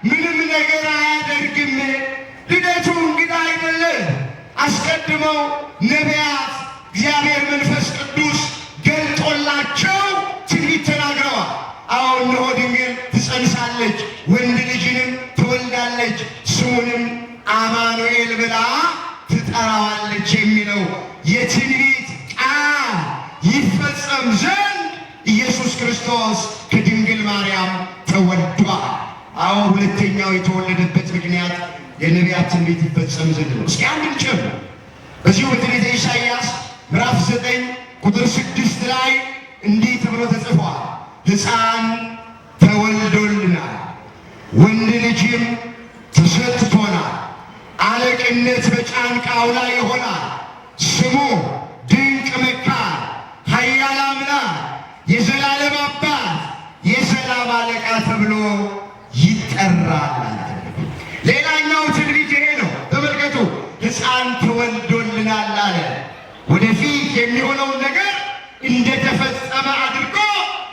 ምንም ነገር አያደርግም። ልደቱ እንግዳ አይደለም። አስቀድመው ነቢያት እግዚአብሔር መንፈስ ቅዱስ ገልጦላቸው ትንቢት ተናግረዋል። አዎ እነሆ ድንግል ትጸንሳለች፣ ወንድ ልጅንም ትወልዳለች፣ ስሙንም አማኑኤል ብላ ትጠራዋለች የሚለው የትንቢት ቃል ይፈጸም ዘንድ ኢየሱስ ክርስቶስ ከድንግል ማርያም ተወልዷል። አዎ ሁለተኛው የተወለደበት ምክንያት የነቢያት ትንቢት ይፈጸም ዘንድ ነው። እስኪ አንድ ጨምር። በዚሁ በትንቢተ ኢሳይያስ ምዕራፍ 9 ቁጥር 6 ላይ እንዲህ ተብሎ ተጽፏል። ሕፃን ተወልዶልናል፣ ወንድ ልጅም ተሰጥቶናል፣ አለቅነት በጫንቃው ላይ ይሆናል። ስሙ ድንቅ መካር፣ ኃያል አምላክ፣ የዘላለም አባት፣ የሰላም አለቃ ተብሎ ይጠራል። ሌላኛው ትንቢት ይሄ ነው። ተመልከቱ። ሕፃን ተወልዶልናል አለ። ወደፊት የሚሆነውን ነገር እንደተፈጸመ አድርጎ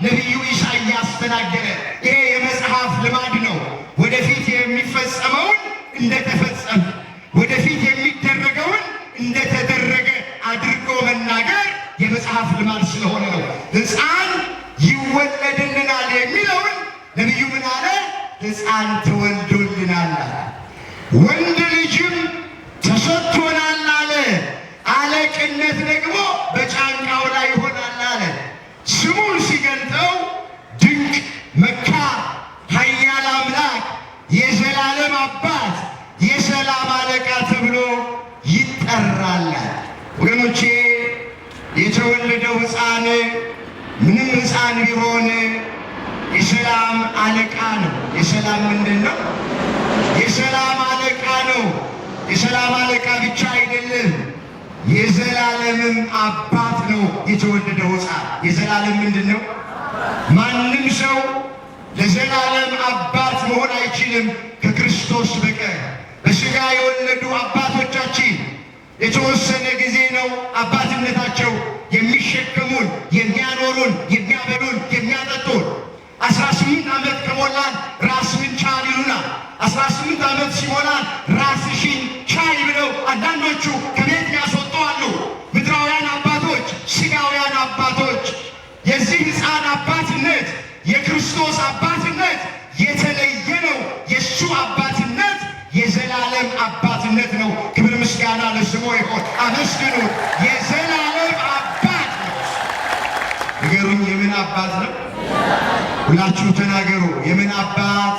ነቢዩ ኢሳይያስ ተናገረ። ይሄ የመጽሐፍ ልማድ ነው። ወደፊት የሚፈጸመውን እንደተፈጸመ፣ ወደፊት የሚደረገውን እንደተደረገ አድርጎ መናገር የመጽሐፍ ልማድ ስለሆነ ነው። ሕፃን ይወለድልናል የሚለውን ነቢዩ ምን አለ? ሕፃን ተወልዶልናል አለ። ወንድ ልጅም ተሰጥቶናል አለ። አለቅነት ደግሞ በጫንቃው ላይ ይሆናል አለ። ስሙን ሲገልጠው ድንቅ መካር፣ ኃያል አምላክ፣ የዘላለም አባት፣ የሰላም አለቃ ተብሎ ይጠራል። ወገኖቼ የተወለደው ሕፃን ምንም ሕፃን ቢሆን የሰላም አለቃ ነው። የሰላም ምንድን ነው? የሰላም አለቃ ነው። የሰላም አለቃ ብቻ አይደለም፣ የዘላለምም አባት ነው። የተወለደው ሕፃን የዘላለም ምንድን ነው? ማንም ሰው ለዘላለም አባት መሆን አይችልም ከክርስቶስ በቀር። በሥጋ የወለዱ አባቶቻችን የተወሰነ ጊዜ ነው አባትነታቸው የሚሸከሙን፣ የሚያኖሩን፣ የሚያበሉን፣ የሚያጠጡን። 18 ዓመት ከሞላን ራስህን ቻል ይሉናል። 18 ዓመት ሲሞላን ራስሽን ቻይ ብለው አንዳንዶቹ ከቤት ያስወጡ አሉ። ምድራውያን አባቶች፣ ሥጋውያን አባቶች። የዚህ ሕፃን አባትነት የክርስቶስ አባትነት የተለየ ነው። የእሱ አባትነት የዘላለም አባትነት ነው። ክብር ምስጋና ለስሙ ይሆን። አመስግኑት። የዘላለም አባት ነው። ንገሩኝ፣ የምን አባት ነው? ሁላችሁ ተናገሩ። የምን አባት?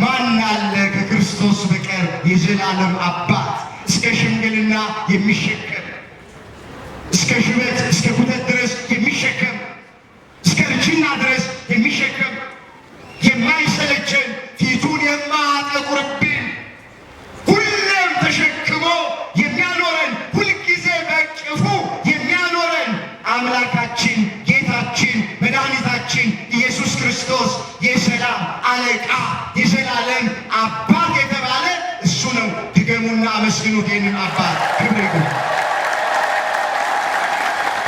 ማን አለ ከክርስቶስ በቀር የዘላለም አባት? እስከ ሽምግልና የሚሸከም፣ እስከ ሽበት እስከ ኩተት ድረስ የሚሸከም፣ እስከ እርጅና ድረስ የሚሸከም፣ የማይሰለቸን ፊቱን የማያጠቁርብን፣ ሁሌም ተሸክሞ የሚያኖረን፣ ሁልጊዜ በእቅፉ የሚያኖረን አምላካችን ጌታችን መድኃኒታችን ኢየሱስ ክርስቶስ የሰላም አለቃ የዘላለም አባት የተባለ እሱ ነው። ድገሙና አመስግኑት ይህንን አባት። ክብር ይሁን።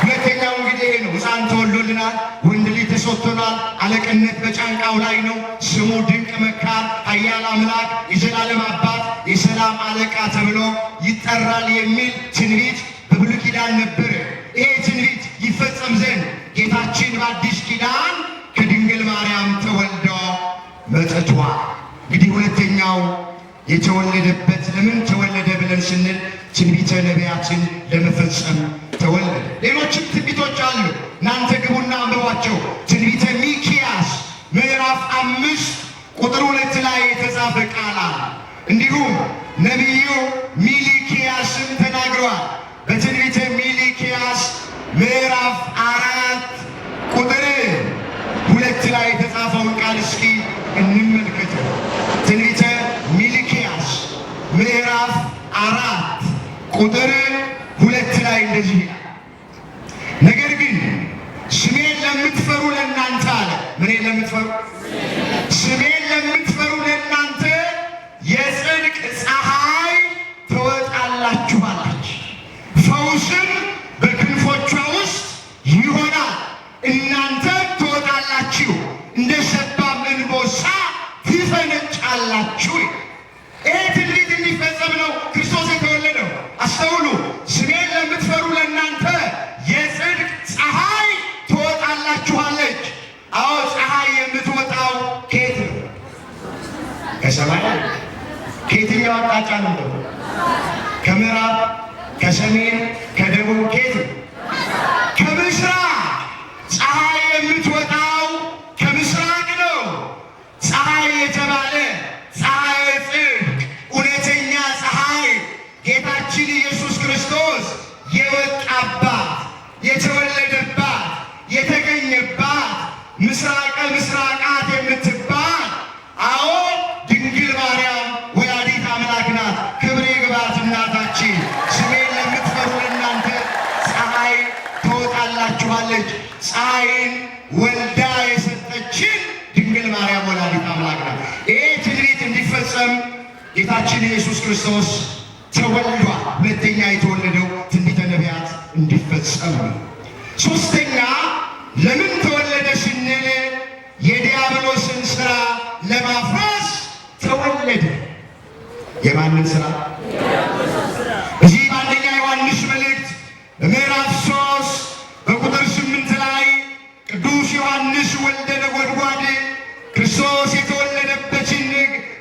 ሁለተኛው እንግዲህ ይሄ ነው። ሕፃን ተወልዶልናል፣ ወንድ ልጅ ተሰጥቶናል፣ አለቅነት በጫንቃው ላይ ነው። ስሙ ድንቅ መካር፣ ኃያል አምላክ፣ የዘላለም አባት፣ የሰላም አለቃ ተብሎ ይጠራል የሚል ትንቢት በብሉይ ኪዳን ነበር። ይሄ ትንቢት ይፈጸም ዘንድ ጌታችን በአዲስ ኪዳን ከድንግል ማርያም ተወልዶ መጥቷል። እንግዲህ ሁለተኛው የተወለደበት ለምን ተወለደ ብለን ስንል ትንቢተ ነቢያትን ለመፈጸም ተወለደ። ሌሎችም ትንቢቶች አሉ። እናንተ ግቡና አንብቧቸው። ትንቢተ ሚክያስ ምዕራፍ 5 ቁጥር 2 ላይ የተጻፈ ቃል አለ። እንዲሁም ነቢዩ ሚልክያስም ተናግረዋል። በትንቢተ ሚልክያስ ምዕራፍ 4 ቁጥር 2 ላይ የተጻፈውን ቃል እስኪ እንመልከተው። ትንቢተ ሚልክያስ ምዕራፍ 4 ቁጥር 2 ላይ እንደዚህ ይላል፣ ነገር ግን ስሜን ለምትፈሩ ለእናንተ አለ። ምንን ለምትፈሩ? ስሜን ለምትፈሩ ለእናንተ የጽድቅ ፀሐይ አቅጣጫ ነው። ከምዕራብ፣ ከሰሜን፣ ከደቡብ፣ ከየት? ከምስራቅ። ፀሐይ የምትወጣው ከምስራቅ ነው። ፀሐይ የተባለ ፀሐይ ጽድቅ፣ እውነተኛ ፀሐይ ጌታችን ኢየሱስ ክርስቶስ የወጣባት የተወለደባት የተገኘባት ምስራቀ ምስራቃት የምትባል አዎ ድንግል ማርያም ወላዲተ አምላክ ናት። ክብር ይግባት እናታችን። ስሜን ለምትፈሩ ለእናንተ ፀሐይ ትወጣላችኋለች። ፀሐይን ወልዳ የሰጠችን ድንግል ማርያም ወላዲተ አምላክ ናት። ይህ ትንቢት እንዲፈጸም ጌታችን ኢየሱስ ክርስቶስ ተወልዷል። ሁለተኛ የተወለደው ትንቢተ ነቢያት እንዲፈጸም ነው። ሶስተኛ ለምን ተወለደ ስንል የዲያብሎስን ሥራ ለማፍረስ ተወለደ። የማንን ሥራ? እዚህ በአንደኛ ዮሐንስ መልእክት በምዕራፍ 3 በቁጥር 8 ላይ ቅዱስ ዮሐንስ ወልደ ነጎድጓድ ክርስቶስ የተወለደበትን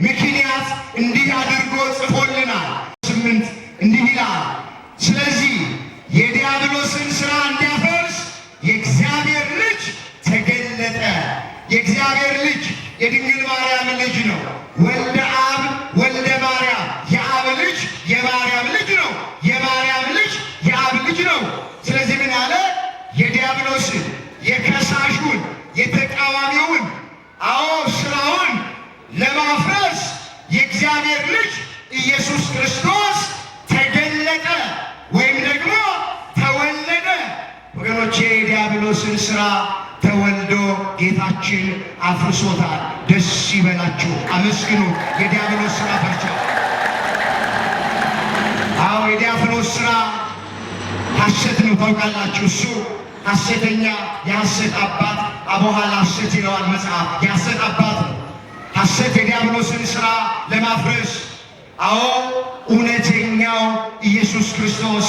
ምክንያት እንዲህ አድርጎ ጽፎልናል። 8 እንዲህ ይላል፣ ስለዚህ የዲያብሎስን ሥራ እንዲያፈርስ የእግዚአብሔር ልጅ ተገለጠ። የእግዚአብሔር ልጅ የድንግል ማርያም ልጅ ነው። ወልደ አብ ወልደ ማርያም፣ የአብ ልጅ የማርያም ልጅ ነው። የማርያም ልጅ የአብ ልጅ ነው። ስለዚህ ምን አለ? የዲያብሎስን የከሳሹን የተቃዋሚውን አዎ ሥራውን ለማፍረስ የእግዚአብሔር ልጅ ኢየሱስ ክርስቶስ ተገለጠ ወይም ደግሞ ተወለደ። ወገኖቼ የዲያብሎስን ሥራ ተወልዶ ጌታችን አፍርሶታል። ደስ ይበላችሁ፣ አመስግኑ። የዲያብሎስ ሥራ ፈርሷል። አዎ የዲያብሎስ ሥራ ሐሰት ነው። ታውቃላችሁ፣ እሱ ሐሰተኛ የሐሰት አባት አቦኋላ ሐሰት ይለዋል መጽሐፍ። የሐሰት አባት ነው። ሐሰት የዲያብሎስን ሥራ ለማፍረስ አዎ እውነተኛው ኢየሱስ ክርስቶስ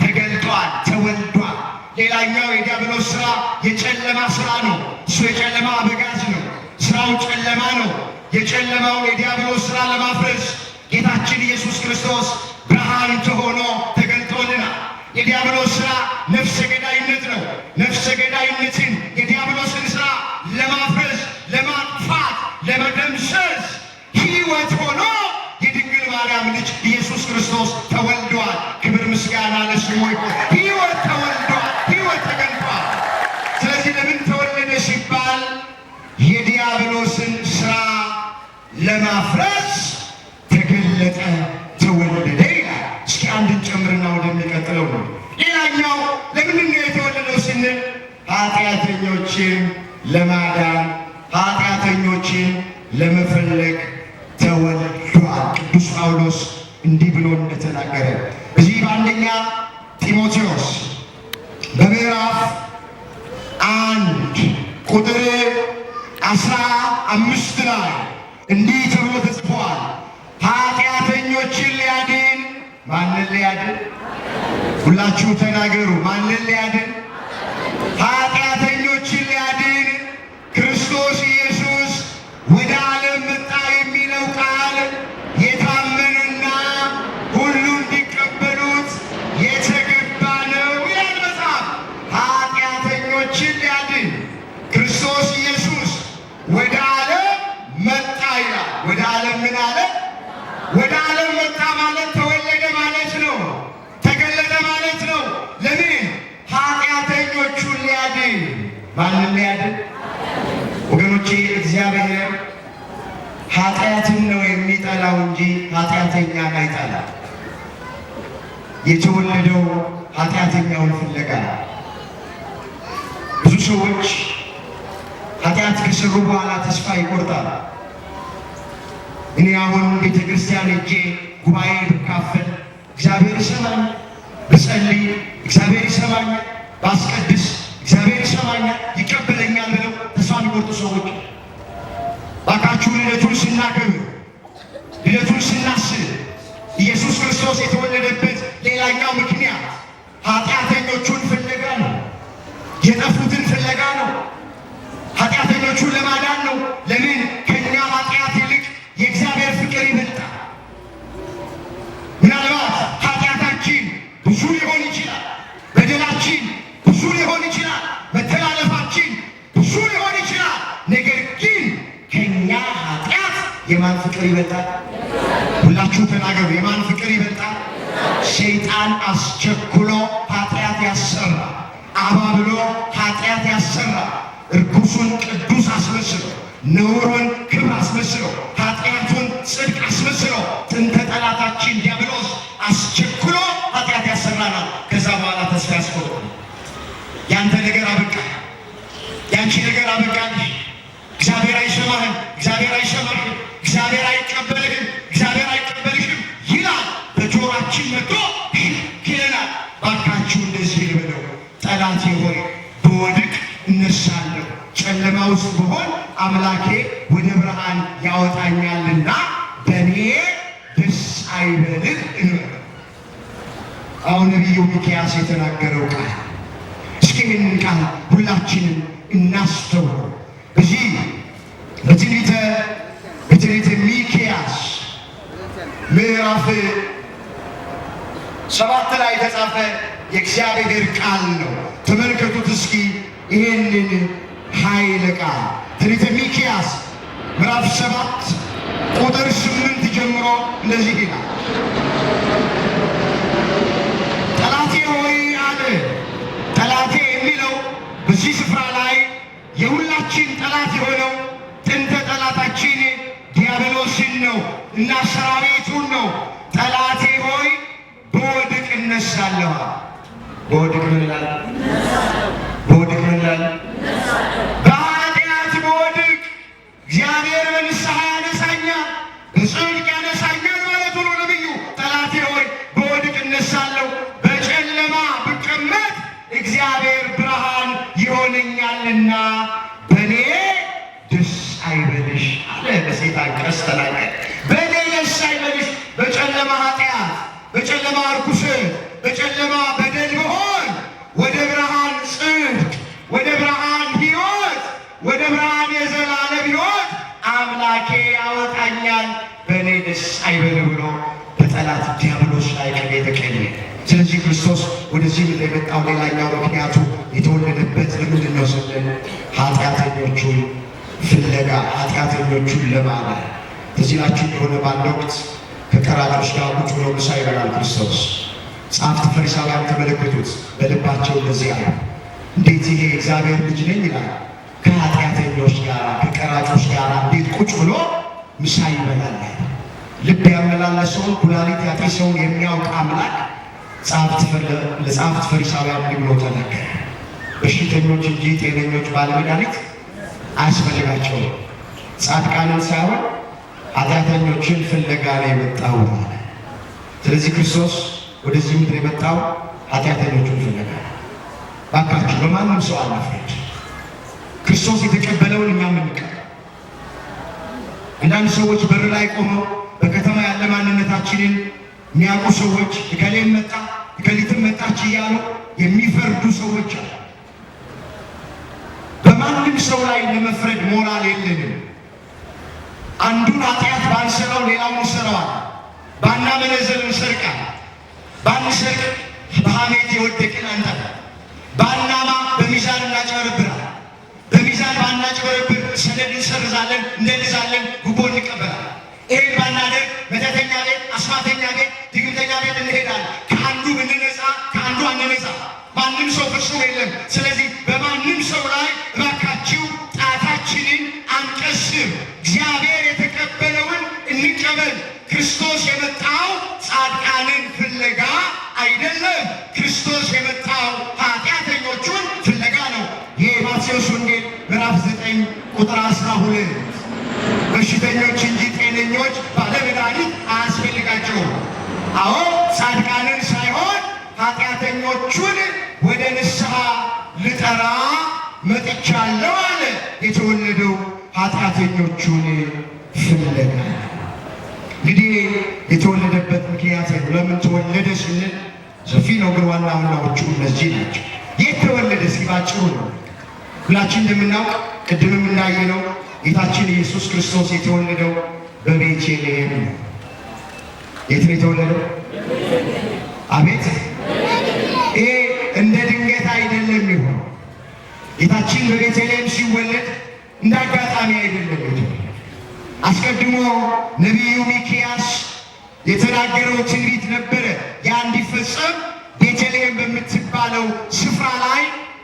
ተገልጧል፣ ተወልዷል። ሌላኛው የዲያብሎስ ሥራ የጨለማ ሥራ ነው። እሱ የጨለማ አበጋዝ ነው። ሥራው ጨለማ ነው። የጨለማውን የዲያብሎስ ሥራ ለማፍረስ ጌታችን ኢየሱስ ክርስቶስ ብርሃን ሆኖ ተገልጦልናል። የዲያብሎስ ሥራ ነፍሰ ገዳይነት ነው። ነፍሰ ገዳይነትን የዲያብሎስን ሥራ ለማፍረስ፣ ለማጥፋት፣ ለመደምሰስ ሕይወት ሆኖ የድንግል ማርያም ልጅ ኢየሱስ ክርስቶስ ተወልዷል። ክብር ምስጋና ለስሙ ይሁን። ሕይወት ተወልዷል። ሕይወት ተገኝቷል። ስለዚህ ለምን ተወለደ ሲባል የዲያብሎስን ሥራ ለማፍረስ ተገለጠ፣ ተወለደ ይላል። እስኪ አንድን ጨምርና ወደሚቀጥለው ነው። ሌላኛው ለምንድን ነው የተወለደው ስንል ኃጢአተኞችን ለማዳን ኃጢአተኞችን ለመፈለግ ተወልዷል። ቅዱስ ጳውሎስ እንዲህ ብሎ እንደተናገረ እዚህ በአንደኛ ጢሞቴዎስ በምዕራፍ 1 ቁጥር 15 ላይ እንዲህ ተብሎ ተጽፏል። ኃጢአተኞችን ሊያድን ማንን ሊያድን? ሁላችሁ ተናገሩ። ማንን ሊያድን? ኃጢአተኞችን ሊያድን ክርስቶስ ኢየሱስ ወደ ዓለም መጣ የሚለው ቃል የታመነና ሁሉ እንዲቀበሉት የተገባ ነው ይላል መጽሐፍ። ኃጢአተኞችን ሊያድን ክርስቶስ ኢየሱስ ወደ ዓለም መጣ ይላል። ወደ ዓለም ምን አለ? ወደ ዓለም መጣ ማለት ተወለደ ማለት ነው። ተገለጠ ማለት ነው። ለምን? ኃጢአተኞቹን ሊያድን። ማንን ሊያድን? ወገኖቼ እግዚአብሔር ኃጢአትን ነው የሚጠላው እንጂ ኃጢአተኛን አይጠላም። የተወለደው ኃጢአተኛውን ፍለጋ ነው። ብዙ ሰዎች ኃጢአት ከሰሩ በኋላ ተስፋ ይቆርጣል። እኔ አሁን ቤተ ክርስቲያን ሄጄ ጉባኤ ብካፈል እግዚአብሔር ይሰማኝ፣ ብጸልይ እግዚአብሔር ይሰማኛል፣ ባስቀድስ እግዚአብሔር ይሰማኛል፣ ይቀበለኛል ብለው ተስፋ የሚቆርጡ ሰዎች ባካችሁ ልደቱን ስናከብር ልደቱን ስናስብ ኢየሱስ ክርስቶስ የተወለደበት ሌላኛው ምክንያት ኃጢአተኞቹን ፍለጋ ነው። የጠፉትን ፍለጋ ነው። ኃጢአተኞቹን ለማዳን ነው። ለምን? ከእኛ ኃጢአት ይልቅ የእግዚአብሔር ፍቅር ይበልጣል። ብዙ ሊሆን ይችላል። በደላችን ብዙ ሊሆን ይችላል። መተላለፋችን ብዙ ሊሆን ይችላል። ነገር ግን ከኛ ኃጢአት የማን ፍቅር ይበልጣል? ሁላችሁ ተናገሩ። የማን ፍቅር ይበልጣል? ሰይጣን አስቸኩሎ ኃጢአት ያሰራ፣ አባብሎ ኃጢአት ያሰራ፣ እርኩሱን ቅዱስ አስመስሎ፣ ነውሩን ክብር አስመስሎ፣ ኃጢአቱን ጽድቅ አስመስሎ ጥንተ ጠላታችን ዲያብሎስ አስቸኩሎ ኃጢአት ያሰራናል። ከዛ በኋላ ተስፋ ያስቆርጣል። ያንተ ነገር አበቃ፣ ያንቺ ነገር አበቃልሽ፣ እግዚአብሔር አይሰማህም፣ እግዚአብሔር አይሰማህም፣ እግዚአብሔር አይቀበልህም፣ እግዚአብሔር አይቀበልሽም ይላል። በጆሮአችን መጥቶ ይለናል። ባካችሁ እንደዚህ ልበለው፣ ጠላቴ ሆይ በወድቅ እነሳለሁ፣ ጨለማ ውስጥ ብሆን አምላኬ ወደ ብርሃን ያወጣኛልና በእኔ ደስ አይበልህ እንበለው። አሁን ነቢዩ ሚክያስ የተናገረው ቃል፣ እስኪ ይህንን ቃል ሁላችንም እናስተውለው። በዚህ በትንቢተ ሚክያስ ምዕራፍ 7 ላይ የተጻፈ የእግዚአብሔር ቃል ነው። ተመልከቱት እስኪ ይህንን ኃይለ ቃል። ትንቢተ ሚክያስ ምዕራፍ 7 ቁጥር 8 ጀምሮ እንደዚህ ይላል። ጠላቴ ሆይ አለ። ጠላቴ የሚለው በዚህ ስፍራ ላይ የሁላችን ጠላት የሆነው ጥንተ ጠላታችን ዲያብሎስን ነው እና ሰራዊቱን ነው። ጠላቴ ሆይ በወድቅ እነሳለሁ። በወድቅ ምን ይላል? በወድቅ ምን ይላል? በኃጢአት በወድቅ እግዚአብሔር በንስሐ ያነሳኛል፣ በጽድቅ ያነሳኛል ማለት ነው ነብዩ። ጠላቴ ሆይ በወድቅ እነሳለሁ፣ በጨለማ ብቀመጥ እግዚአብሔር ብርሃን ይሆነኛልና በእኔ ደስ አይበልሽ አለ። በሰይጣን ቀስት ተናገረ። በእኔ ደስ አይበልሽ። በጨለማ ኃጢአት፣ በጨለማ ርኩሰት፣ በጨለማ በደል ብሆን ወደ ብርሃን ጽድቅ፣ ወደ ብርሃን ሕይወት፣ ወደ ብርሃን የዘላለም ሕይወት አምላኬ ያወጣኛል። በእኔ ደስ አይበል ብሎ በጠላት ዲያብሎስ ላይ ቀኝ የተቀኘ። ስለዚህ ክርስቶስ ወደዚህ ምድር የመጣው ሌላኛው ምክንያቱ የተወለደበት ለምንድን ነው ስንል ኃጢአተኞቹን ፍለጋ፣ ኃጢአተኞቹን ለማዳን። ትዝ ይላችሁ እንደሆነ በአንድ ወቅት ከቀራጮች ጋር ቁጭ ብሎ ምሳ ይበላል ክርስቶስ። ጸሐፍት ፈሪሳውያን ተመለከቱት፣ በልባቸው እንደዚህ አሉ፣ እንዴት ይሄ እግዚአብሔር ልጅ ነኝ ይላል፣ ከኃጢአተኞች ጋር ከቀራጮች ጋር እንዴት ቁጭ ብሎ ምሳ ይበላል? ልብ ያመላለሰውን ኩላሊት ያጤሰውን የሚያውቅ አምላክ ለጸሐፍት ፈሪሳውያን እንዲህ ብሎ ተናገረ፣ በሽተኞች እንጂ ጤነኞች ባለመድኃኒት አያስፈልጋቸውም፣ ጻድቃንን ሳይሆን ኃጢአተኞችን ፍለጋ ነው የመጣው አለ። ስለዚህ ክርስቶስ ወደዚህ ምድር የመጣው ኃጢአተኞቹን ፍለጋ ነው። ባካችሁ በማንም ሰው አናፍረድ። ክርስቶስ የተቀበለውን እኛ የምንቀበል። አንዳንድ ሰዎች በር ላይ ቆመው በከተማ ያለ ማንነታችንን የሚያውቁ ሰዎች እከሌም መጣ እከሊትም መጣች እያሉ የሚፈርዱ ሰዎች አሉ። በማንም ሰው ላይ ለመፍረድ ሞራል የለንም። አንዱን ኃጢአት ባንሰራው ሌላውን ይሰራዋል። ባናመነዘር እንሰርቃለን። ባንሰርቅ በሐሜት የወደቅን አንጠፋ። ባናማ በሚዛን እናጭበረብራለን። በሚዛን ባናጭበረብር ሰነድ እንሰርዛለን፣ እንደልዛለን፣ ጉቦ እንቀበላለን። ይሄን ባናደርግ መተተኛ ቤት፣ አስማተኛ ቤት፣ ድግምተኛ ቤት እንሄዳለን። ከአንዱ ብንነጻ ከአንዱ አንነጻ። ማንም ሰው ፍጹም የለም። ስለዚህ በማንም ሰው ላይ እባካችሁ ጣታችንን አንቀስር። እግዚአብሔር የተቀበለውን እንቀበል። ክርስቶስ የመጣው ጻድቃንን ፍለጋ አይደለም። ክርስቶስ የመጣው ኃጢአተኞቹን ፍለጋ ነው። የማቴዎስ ወንጌል ምዕራፍ 9 ቁጥር 12 በሽተኞች እንጂ ጤነኞች ባለመድኃኒት አያስፈልጋቸውም። አዎ ጻድቃንን ሳይሆን ኃጢአተኞቹን ወደ ንስሐ ልጠራ መጥቻለሁ አለ። የተወለደው ኃጢአተኞቹን ፍለጋ። እንግዲህ የተወለደበት ምክንያት ነው። ለምን ተወለደ ስንል ሰፊ ነው፣ ግን ዋና ዋናዎቹ እነዚህ ናቸው። የት ተወለደ ሲባጭሩ ነው። ሁላችን እንደምናውቅ ቅድምም እንዳየነው ጌታችን ኢየሱስ ክርስቶስ የተወለደው በቤተልሔም ነው። የት ነው የተወለደው? አቤት ይሄ እንደ ድንገት አይደለም ይሆን። ጌታችን በቤተልሔም ሲወለድ እንደ አጋጣሚ አይደለም። አስቀድሞ ነቢዩ ሚክያስ የተናገረው ትንቢት ነበረ። ያ እንዲፈጸም ቤተልሔም በምትባለው ስፍራ ላይ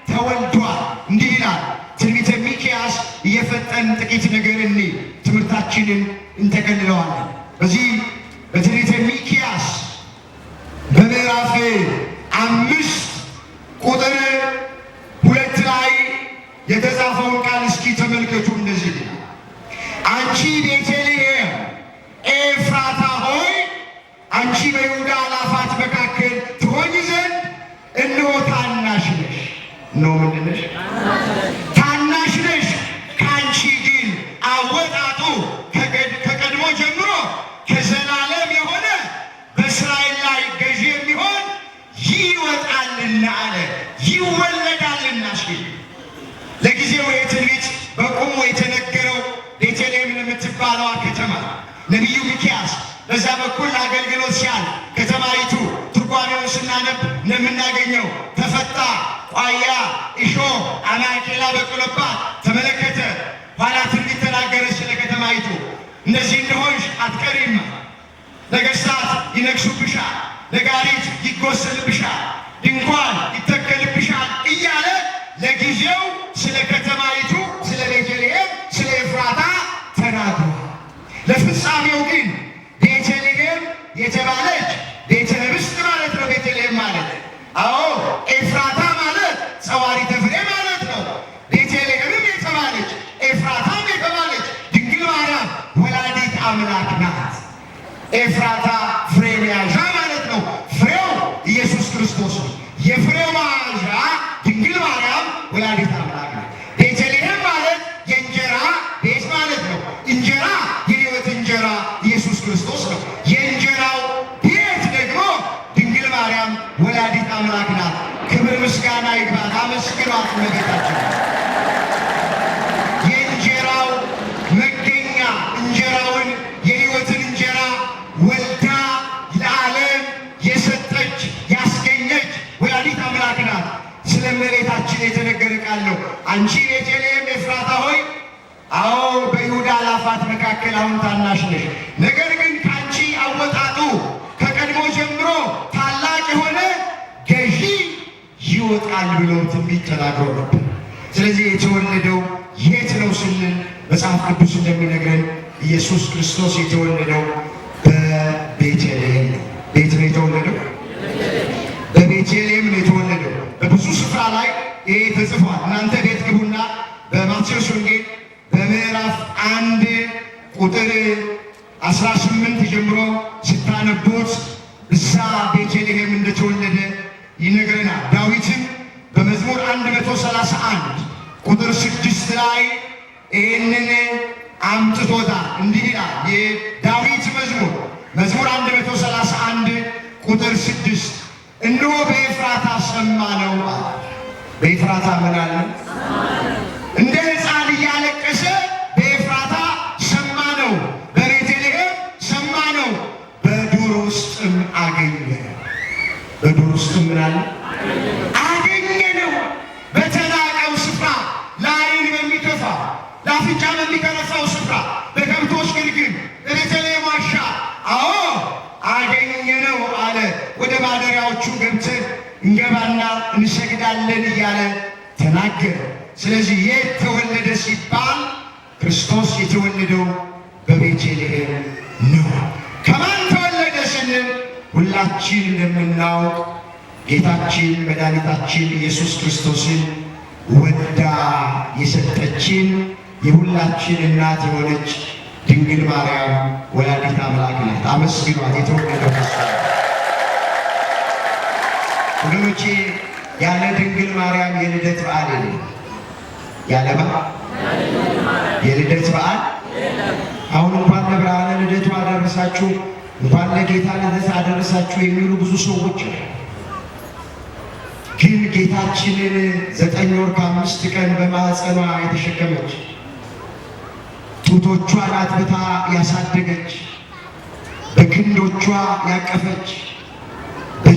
ተወልዷል። እንዲህ ይላል ትንቢተ ሚክያስ። እየፈጠን ጥቂት ነገር ትምህርታችንን እንጠቀልለዋለን። በዚህ በትንቢተ ሚክያስ በምዕራፍ 5 ቁጥር 2 ላይ የተጻፈውን ቃል እስኪ ተመልከቱ። እንደዚህ አንቺ ቤተልሔም ኤፍራታ ሆይ አንቺ በይሁዳ አእላፋት መካከል ትሆኚ ዘንድ እነሆ ታናሽ ነሽ። እነሆ ምንድን ነሽ? ታናሽ ነሽ። ከአንቺ ግን አወጣጡ ከቀድሞ ጀምሮ ከዘላለም የሆነ በእስራኤል ላይ ገዢ የሚሆን ይወጣልና አለ። ይወለዳልና ሲል ለጊዜው የትንቢት በቁሙ የተነገረው ቤተልሔም የምትባለዋ ከተማ ነቢዩ ሚክያስ በዛ በኩል አገልግሎት ሲያል ከተማይቱ ትርጓሜውን ስናነብ እንደምናገኘው ተፈታ፣ ቋያ፣ እሾ፣ አሜከላ በቅሎባት ተመለከተ። ኋላ ትንቢት ተናገረ ስለ ከተማይቱ። እንደዚህ እንደሆንሽ አትቀሪም፣ ነገሥታት ይነግሱብሻል፣ ነጋሪት ይጎሰልብሻል፣ ድንኳን ይተከልብሻል እያለ ለጊዜው ስለ ከተማይቱ ስለ ቤተልሔም ስለ ኤፍራታ ተናግሯል። ለፍጻሜው ግን ቤተልሔም የተባለች ቤተ ኅብስት ማለት ነው። ቤተልሔም ማለት አዎ፣ ኤፍራታ ማለት ጸዋሪተ ፍሬ ማለት ነው። ቤተልሔምም የተባለች ኤፍራታም የተባለች ድንግል ማርያም ወላዲት አምላክ ናት። ኤፍራታ ፍሬ መያዣ ማለት ነው። ፍሬው ኢየሱስ ክርስቶስ ነው። የፍሬው መያዣ ድንግል ማርያም ወላዲት አምላክ ናት። ቤተልሔም ማለት የእንጀራ ቤት ማለት ነው። እንጀራ የሕይወት እንጀራ ኢየሱስ ክርስቶስ ነው። የእንጀራው ቤት ደግሞ ድንግል ማርያም ወላዲት አምላክ ናት። ክብር ምስጋና ይግባት። አመስግኗት እመቤታችን። የእንጀራው መገኛ እንጀራውን የሕይወትን እንጀራ ወልዳ ለዓለም የሰጠች ያስገኘች ወላዲት አምላክ ናት። ስለ እመቤታችን የተነገረ ቃል ነው። አንቺ ቤተልሔም ኤፍራታ ሆይ አዎ በይሁዳ አእላፋት መካከል አሁን ታናሽ ነሽ፣ ነገር ግን ከአንቺ አወጣጡ ከቀድሞ ጀምሮ ታላቅ የሆነ ገዢ ይወጣል ብለው ትንቢት ተናግረው ነበር። ስለዚህ የተወለደው የት ነው ስንል መጽሐፍ ቅዱስ እንደሚነግረን ኢየሱስ ክርስቶስ የተወለደው በቤተልሔም ነው። ቤት ነው የተወለደው፣ በቤተልሔም ነው የተወለደው። በብዙ ስፍራ ላይ ይሄ ተጽፏል። እናንተ ቤት ግቡና በማቴዎስ ወንጌል በምዕራፍ 1 ቁጥር 18 ጀምሮ ስታነቡት እዛ ቤተልሔም እንደተወለደ ይነግረናል። ዳዊትም በመዝሙር 131 ቁጥር 6 ላይ ይህንን አምጥቶታል። እንዲህ ይላል የዳዊት መዝሙር 131 ቁጥር 6 እነሆ በኤፍራታ ሰማነው። በኤፍራታ ምን አለ? እንደ ሕፃን እያለቀሰ በኤፍራታ ሰማነው፣ በቤተልሔም ሰማነው፣ በዱር ውስጥም አገኘ። በዱር ውስጥም ምን አለ? አገኘነው። በተናቀው ስፍራ፣ ለዓይን በሚከፋ ለአፍንጫ በሚከረፋው ስፍራ፣ በከብቶች ግርግም፣ በቤተልሔም ዋሻ አዎ አገኘነው አለ። ወደ ማደሪያዎቹ ገብተን እንገባና እንሰግዳለን እያለ ተናገረ። ስለዚህ የት ተወለደ ሲባል ክርስቶስ የተወለደው በቤተልሔም ነው። ከማን ተወለደ ስንል ሁላችን እንደምናውቅ ጌታችን መድኃኒታችን ኢየሱስ ክርስቶስን ወዳ የሰጠችን የሁላችን እናት የሆነች ድንግል ማርያም ወላዲት አምላክ ናት። አመስግኗት። የተወለደው እሱ ወገኖቼ፣ ያለ ድንግል ማርያም የልደት በዓል የለም። ያለማ የልደት በዓል አሁን እንኳን ለብርሃነ ልደቱ አደረሳችሁ፣ እንኳን ለጌታ ልደት አደረሳችሁ የሚሉ ብዙ ሰዎች አሉ። ግን ጌታችንን 9 ወር ከ5 ቀን በማኅፀኗ የተሸከመች ጡቶቿን አጥብታ ያሳደገች በክንዶቿ ያቀፈች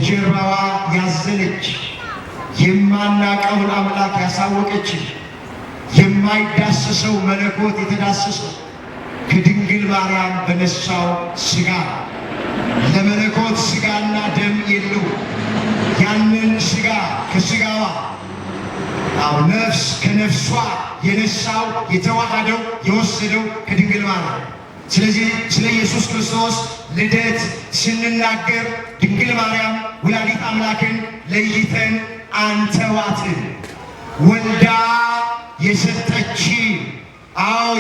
በጀርባዋ ያዘለች የማናቀውን አምላክ ያሳወቀች የማይዳሰሰው መለኮት የተዳሰሰው ከድንግል ማርያም በነሳው ሥጋ ለመለኮት ሥጋና ደም የለው። ያንን ሥጋ ከሥጋዋ ነፍስ ከነፍሷ የነሳው የተዋሃደው የወሰደው ከድንግል ማርያም። ስለዚህ ስለ ኢየሱስ ክርስቶስ ልደት ስንናገር ድንግል ማርያም ወላዲት አምላክን ለይተን አንተዋትን። ወልዳ የሰጠች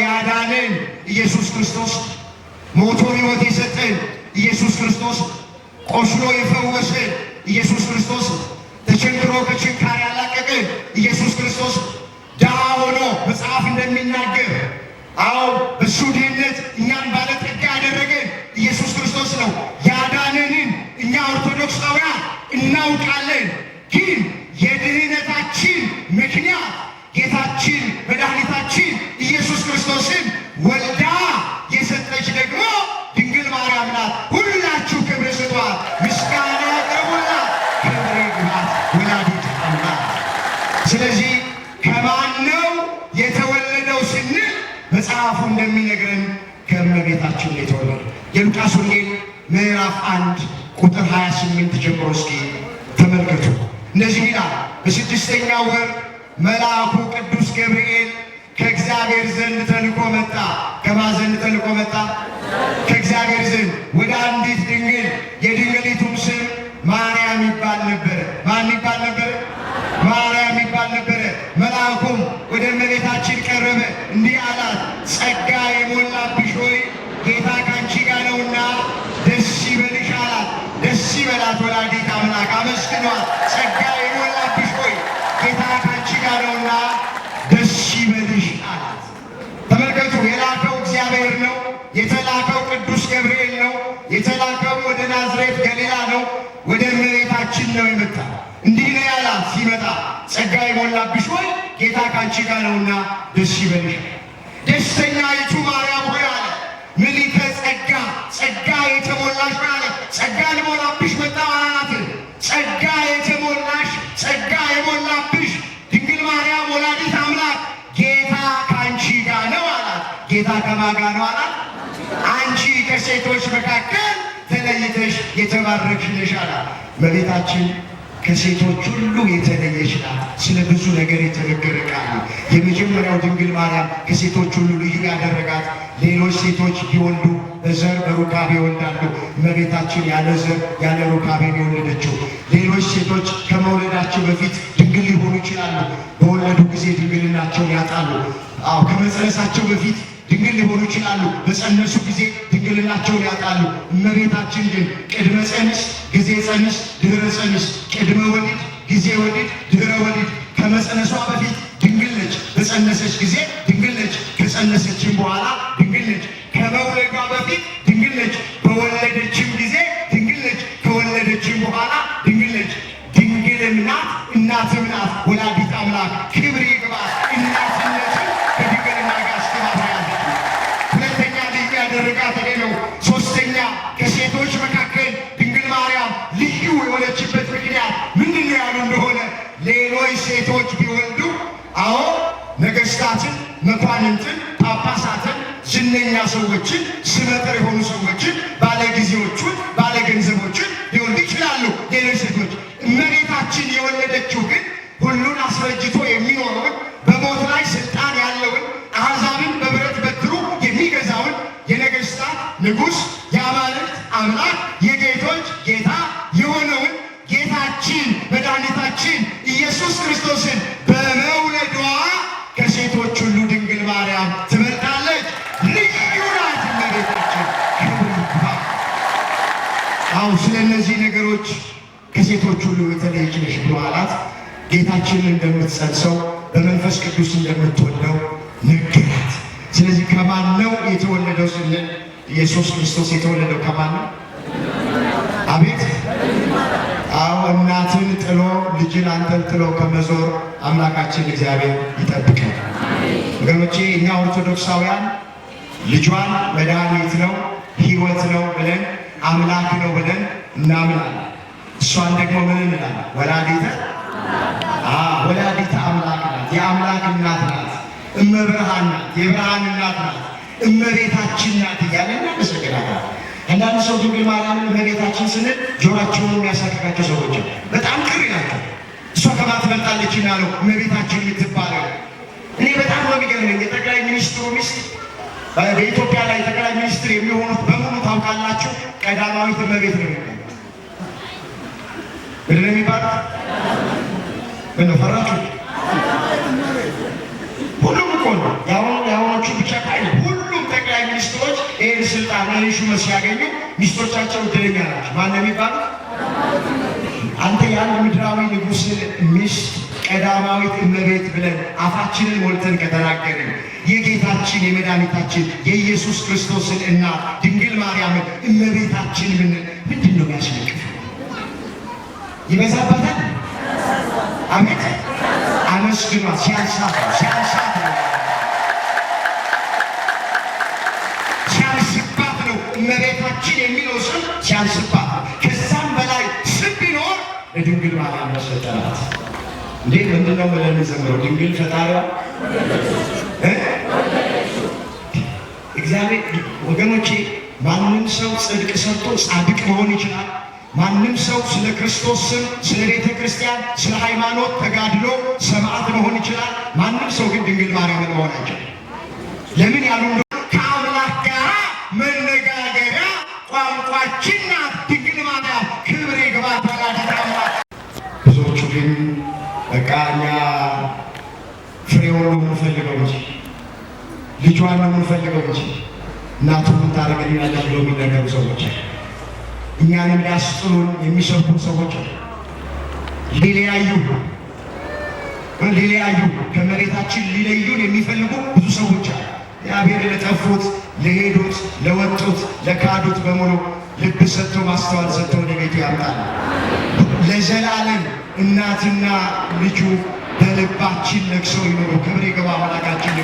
ያዳነን ኢየሱስ ክርስቶስ፣ ሞቶ ሕይወት የሰጠን ኢየሱስ ክርስቶስ፣ ቆስሎ የፈወሰን ኢየሱስ ክርስቶስ፣ ተቸግሮ ከችንካር ያላቀቀን ኢየሱስ ክርስቶስ፣ ድሃ ሆኖ መጽሐፍ እንደሚናገር በሱ ድህነት እኛን ባለጠጋ ያደረገን ኢየሱስ ክርስቶስ ነው። ያዳነንን እኛ ኦርቶዶክሳውያን እናውቃለን። ግን የድህነታችን ምክንያት ጌታችን መድኃኒታችን ኢየሱስ ክርስቶስን ወልዳ የሰጠች ደግሞ ድንግል ማርያም ናት። ሁላችሁ ክብር ስጧት፣ ምስጋና ያቅርቡላት። ክብር ይግባት ወላዲተ አምላክ። ስለዚህ ከማን ነው የተወለደው ስንል መጽሐፉ እንደሚነግረን ከእመቤታችን ነው የተወለደው። የሉቃስ ወንጌል ምዕራፍ 1 ቁጥር 28 ጀምሮ እስኪ ተመልከቱ። እንደዚህ ይላል፣ በስድስተኛው ወር መልአኩ ቅዱስ ገብርኤል ከእግዚአብሔር ዘንድ ተልኮ መጣ። ከማን ዘንድ ተልኮ መጣ? ከእግዚአብሔር ዘንድ ወደ አንዲት ድንግል፣ የድንግሊቱም ስም ማርያም ይባል ነበረ። ማን ይባል ነበረ? ማርያም ይባል ነበረ። መልአኩም ወደ እመቤታችን ቀረበ፣ እንዲህ አላት፣ ጸጋ የሞላብሽ ሆይ ጌታ ካንቺ ጋር ነውና ደስ ይበልሽ አላት። ደስ ይበላት ወላዲተ አምላክ፣ አመስግኗት። ጸጋ የሞላብሽ ሆይ ጌታ ካንቺ ጋር ነውና ደስ ይበልሽ አላት። ተመልከቱ፣ የላከው እግዚአብሔር ነው። የተላከው ቅዱስ ገብርኤል ነው። የተላከው ወደ ናዝሬት ገሊላ ነው። ወደ እመቤታችን ነው የመጣ። እንዲህ ነው ያላት ሲመጣ፣ ጸጋ የሞላብሽ ሆይ ጌታ ካንቺ ጋር ነውና ደስ ይበልሽ። ደስተኛይቱ ማርያም ሆይ አለ። ምልዕተ ጸጋ፣ ጸጋ የተሞላሽ ሆይ አለ። ጸጋ ሊሞላብሽ መጣ አላት። ጸጋ የተሞላሽ፣ ጸጋ የሞላብሽ ድንግል ማርያም ወላዲት አምላክ ጌታ ካንቺ ጋር ነው አላት። ጌታ ከማን ጋር ነው አላት? አንቺ ከሴቶች መካከል ተለይተሽ የተባረክሽ ነሽ አላት። እመቤታችን ከሴቶች ሁሉ የተለየች ናት። ስለ ብዙ ነገር የተነገረ ቃል ነው። የመጀመሪያው ድንግል ማርያም ከሴቶች ሁሉ ልዩ ያደረጋት፣ ሌሎች ሴቶች ቢወልዱ በዘር በሩካቤ ይወልዳሉ። እመቤታችን ያለ ዘር ያለ ሩካቤ የወለደችው። ሌሎች ሴቶች ከመውለዳቸው በፊት ድንግል ሊሆኑ ይችላሉ። በወለዱ ጊዜ ድንግልናቸውን ያጣሉ። ከመጸነሳቸው በፊት ድንግል ሊሆኑ ይችላሉ። በጸነሱ ጊዜ ድንግልናቸውን ያጣሉ። እመቤታችን ግን ቅድመ ጸንስ፣ ጊዜ ጸንስ፣ ድህረ ጸንስ፣ ቅድመ ወሊድ፣ ጊዜ ወሊድ፣ ድህረ ወሊድ። ከመጸነሷ በፊት ድንግል ነች። በጸነሰች ጊዜ ድንግል ነች። ከጸነሰችም በኋላ ድንግል ነች። ከመውለዷ በፊት ድንግል ነች። በወለደችም ጊዜ ድንግል ነች። ከወለደችም በኋላ ድንግል ነች። ድንግልም ናት፣ እናትም ናት። ወላዲተ አምላክ ክብር ይግባት። እናትነትን ከድንግልና ጋር አስተባብራለች። ሁለተኛ ልዩ ያደረጋት ነው። ሶስተኛ ከሴቶች መካከል ድንግል ማርያም ልዩ የሆነችበት ምክንያት ምንድን ነው ያሉ እንደሆነ ሌሎች ሴቶች ቢወልዱ ነገስታትን፣ መኳንንትን፣ ጳጳሳትን፣ ዝነኛ ሰዎችን፣ ስመጥር የሆኑ ሰዎችን፣ ባለጊዜዎቹን፣ ባለገንዘቦችን ሊወልዱ ይችላሉ ሌሎች ሴቶች። እመቤታችን የወለደችው ግን ሁሉን አስረጅቶ የሚኖረውን በሞት ላይ ስልጣን ያለውን አሕዛብን በብረት በትሩ የሚገዛውን የነገስታት ንጉሥ የአማልክት አምላክ የጌቶች ጌታ የሆነውን ጌታችን መድኃኒታችን ኢየሱስ ክርስቶስን በመውለዷ ከሴቶች ሁሉ ድንግል ማርያም ትበልጣለች። ልዩ ናት እመቤታችን። ክብር ይግባት። ስለ እነዚህ ነገሮች ከሴቶች ሁሉ የተለየች ነሽ ብሎ አላት። ጌታችንን እንደምትጸንሰው በመንፈስ ቅዱስ እንደምትወልደው ነገራት። ስለዚህ ከማን ነው የተወለደው ስንል ኢየሱስ ክርስቶስ የተወለደው ከማን ነው? አቤት! እናትን ጥሎ ልጅን አንጠልጥሎ ከመዞር አምላካችን እግዚአብሔር ይጠብቀን። ወገኖቼ እኛ ኦርቶዶክሳውያን ልጇን መድኃኒት ነው ሕይወት ነው ብለን አምላክ ነው ብለን እናምናለን። እሷን ደግሞ ምን እንላለን? ወላዲተ አምላክ ናት። የአምላክ እናት ናት። እመብርሃን ናት። የብርሃን እናት ናት። እመቤታችን ናት እያለን እናመሰግናታለን። አንዳንድ ሰው ድንግል ማርያምን እመቤታችን ስንል ጆሯቸውን የሚያሳክካቸው ሰዎች በጣም ቅር ናቸው። እሷ ከማን ትበልጣለች ነው እመቤታችን የምትባለው። እኔ በጣም ነው የሚገርመኝ። የጠቅላይ ሚኒስትሩ ሚስት በኢትዮጵያ ላይ ጠቅላይ ሚኒስትር የሚሆኑት በሙሉ ታውቃላችሁ፣ ቀዳማዊት እመቤት ነው የሚባለው። ምንድን ነው የሚባለው? ምን ፈራችሁ? ሁሉም እኮ ነው የአሁኖቹ ብቻ ካይ ሁሉም ጠቅላይ ሚኒስትሮች ይህን ስልጣን ይህን ሹመት ሲያገኙ ሚስቶቻቸው እድለኛ ናቸው። ማን ነው የሚባለው? አንተ ያን ምድራዊ ንጉሥ ሚስት ቀዳማዊት እመቤት ብለን አፋችንን ሞልተን ከተናገርን የጌታችን የመድኃኒታችን የኢየሱስ ክርስቶስን እናት ድንግል ማርያምን እመቤታችን ብንል ምንድን ነው ያስነቅፍ? ይበዛበታል። አሜን። አመስግኗት። ሲያንሳት ሲያንስባት ነው እመቤታችን የሚለው ስም ሲያንስባት። ከዛም በላይ ስም ቢኖር ለድንግል ማርያም መሰጠናት። እንዴ ምንድነው ብለን እንዘምረው? ድንግል ፈጣሪዋ እግዚአብሔር። ወገኖቼ ማንም ሰው ጽድቅ ሰርቶ ጻድቅ መሆን ይችላል። ማንም ሰው ስለ ክርስቶስ ስም፣ ስለ ቤተ ክርስቲያን፣ ስለ ሃይማኖት ተጋድሎ ሰማዕት መሆን ይችላል። ማንም ሰው ግን ድንግል ማርያምን መሆን አይችልም። ለምን ያሉ ከአምላክ ጋር መነጋገሪያ ቋንቋችን ናት ድንግል ማርያም። ክብር ይግባት ወላዲተ አምላክ። ብዙዎቹ ግን በቃ እኛ ፍሬውን ነው የምንፈልገው እንጂ ልጇን ነው የምንፈልገው እንጂ እናቱ ምን ታደርግልናለች ብለው የሚነገሩ ሰዎች፣ እኛንም ሊያስጥሉን የሚሰብኩ ሰዎች፣ ሊለያዩ ከመሬታችን ሊለዩን የሚፈልጉ ብዙ ሰዎች አሉ። እግዚአብሔር ለጠፉት፣ ለሄዱት፣ ለወጡት፣ ለካዱት በሙሉ ልብ ሰጥቶ ማስተዋል ሰጥቶ ወደ ቤቱ ያምጣል። ለዘላለም እናትና ልጁ በልባችን ነግሰው ይኖሩ። ክብር ይግባ አምላካችን።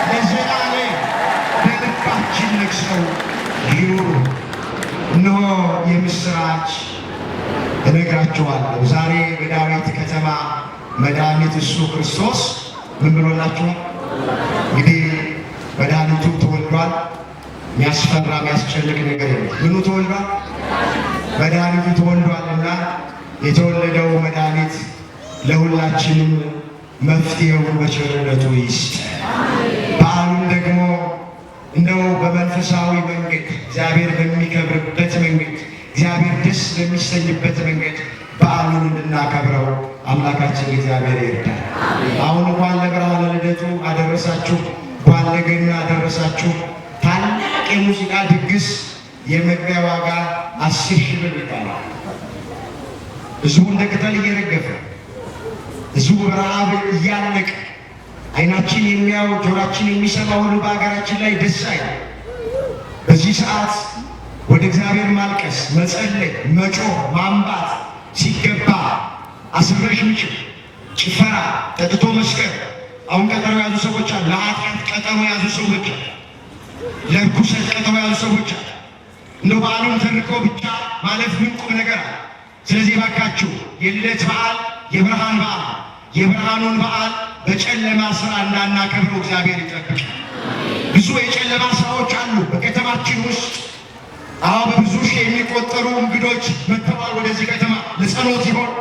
ለዘላለም በልባችን ነግሰው ይኖሩ። እነሆ የምስራች እነግራችኋለሁ። ዛሬ በዳዊት ከተማ መድኃኒት እሱ ክርስቶስ ምን ብሎላችኋል? እንግዲህ መድኃኒቱ ተወልዷል። የሚያስፈራ የሚያስጨንቅ ነገር የለም። ምኑ ተወልዷል? መድኃኒቱ ተወልዷልና የተወለደው መድኃኒት ለሁላችንም መፍትሄውን በቸርነቱ ይስጥ። በዓሉም ደግሞ እንደው በመንፈሳዊ መንገድ እግዚአብሔር በሚከብርበት መንገድ እግዚአብሔር ደስ በሚሰኝበት መንገድ በዓሉን እንድናከብረው አምላካችን እግዚአብሔር ይርዳል። አሁን እንኳን ለብርሃነ ልደቱ አደረሳችሁ፣ እንኳን ለገና አደረሳችሁ። ታላቅ የሙዚቃ ድግስ የመግቢያ ዋጋ 10,000 ብር ይባላል። ህዝቡ እንደ ቅጠል እየረገፈ፣ ህዝቡ በረሃብ እያለቀ፣ አይናችን የሚያው ጆሮአችን የሚሰማ ሁሉ በሀገራችን ላይ ደስ አይልም። በዚህ ሰዓት ወደ እግዚአብሔር ማልቀስ፣ መጸለይ፣ መጮህ፣ ማንባት ሲገባ አስረሽ ምችል ጭፈራ፣ ጠጥቶ መስከር። አሁን ቀጠሮ የያዙ ሰዎች አሉ። ለኃጢአት ቀጠሮ የያዙ ሰዎች አሉ። ለርኩሰት ቀጠሮ የያዙ ሰዎች አሉ። እንደ በዓሉን ተርከው ብቻ ማለፍ ምን ቁም ነገር አለ? ስለዚህ ባካችሁ የልደት በዓል የብርሃን በዓል፣ የብርሃኑን በዓል በጨለማ ስራ እንዳናከብረው እግዚአብሔር ይጠብቅ። ብዙ የጨለማ ስራዎች አሉ በከተማችን ውስጥ። በብዙ ሺህ የሚቆጠሩ እንግዶች መጥተዋል ወደዚህ ከተማ። ለጸሎት ይሆን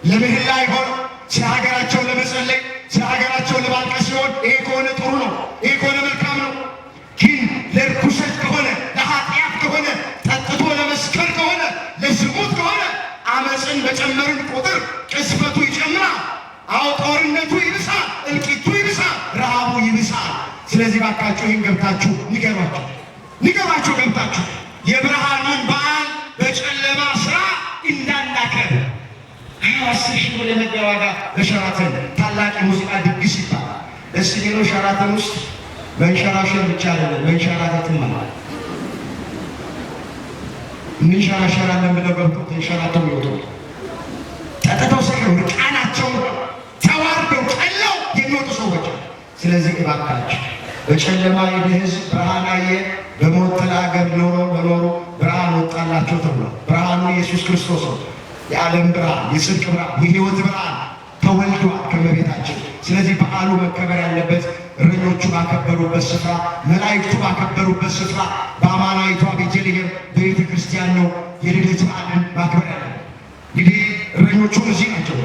ለምህላ ይሆን ስለ ሀገራቸው ለመጸለይ ስለ ሀገራቸው ለማልቀስ ሲሆን ይሄ ከሆነ ጥሩ ነው፣ ይሄ ከሆነ መልካም ነው። ግን ለርኩሰት ከሆነ ለኃጢአት ከሆነ ጠጥቶ ለመስከር ከሆነ ለዝሙት ከሆነ አመፅን በጨመርን ቁጥር ቅስፈቱ ይጨምራል። ጦርነቱ ይብሳል፣ እልቂቱ ይብሳል፣ ረሃቡ ይብሳል። ስለዚህ ባካችሁ ይህን ገብታችሁ ንገሯቸው ገብታችሁ የብርሃኑን በዓል በጨለማ ስራ እንዳናከብር። 10,000 ብር የመግቢያ ዋጋ በሸራተን ታላቅ የሙዚቃ ድግስ ይባላል። ደስ የሚለው ሸራተን ውስጥ መንሸራሸር ብቻ አይደለም፣ መንሸራተትም አለ። እንሸራሸራለን ብለው ገብቶ ተንሸራተው ይወጡ። ጠጥተው ሰክረው ቃናቸውን ተዋርደው ቀለው የሚወጡ ሰዎች። ስለዚህ እባካችሁ በጨለማ የሄደ ሕዝብ ብርሃን አየ፣ በሞት ጥላ አገር ኖሮ በኖሩ ብርሃን ወጣላቸው ተብሏል። ብርሃኑ ኢየሱስ ክርስቶስ ነው። የዓለም ብርሃን፣ የጽድቅ ብርሃን፣ የሕይወት ብርሃን ተወልዷል ከእመቤታችን። ስለዚህ በዓሉ መከበር ያለበት እረኞቹ ባከበሩበት ስፍራ፣ መላእክቱ ባከበሩበት ስፍራ በአማናዊቷ ቤተልሔም በቤተ ክርስቲያን ነው የልደት በዓልን ማክበር ያለበት። እንግዲህ እረኞቹም እዚህ ናቸው።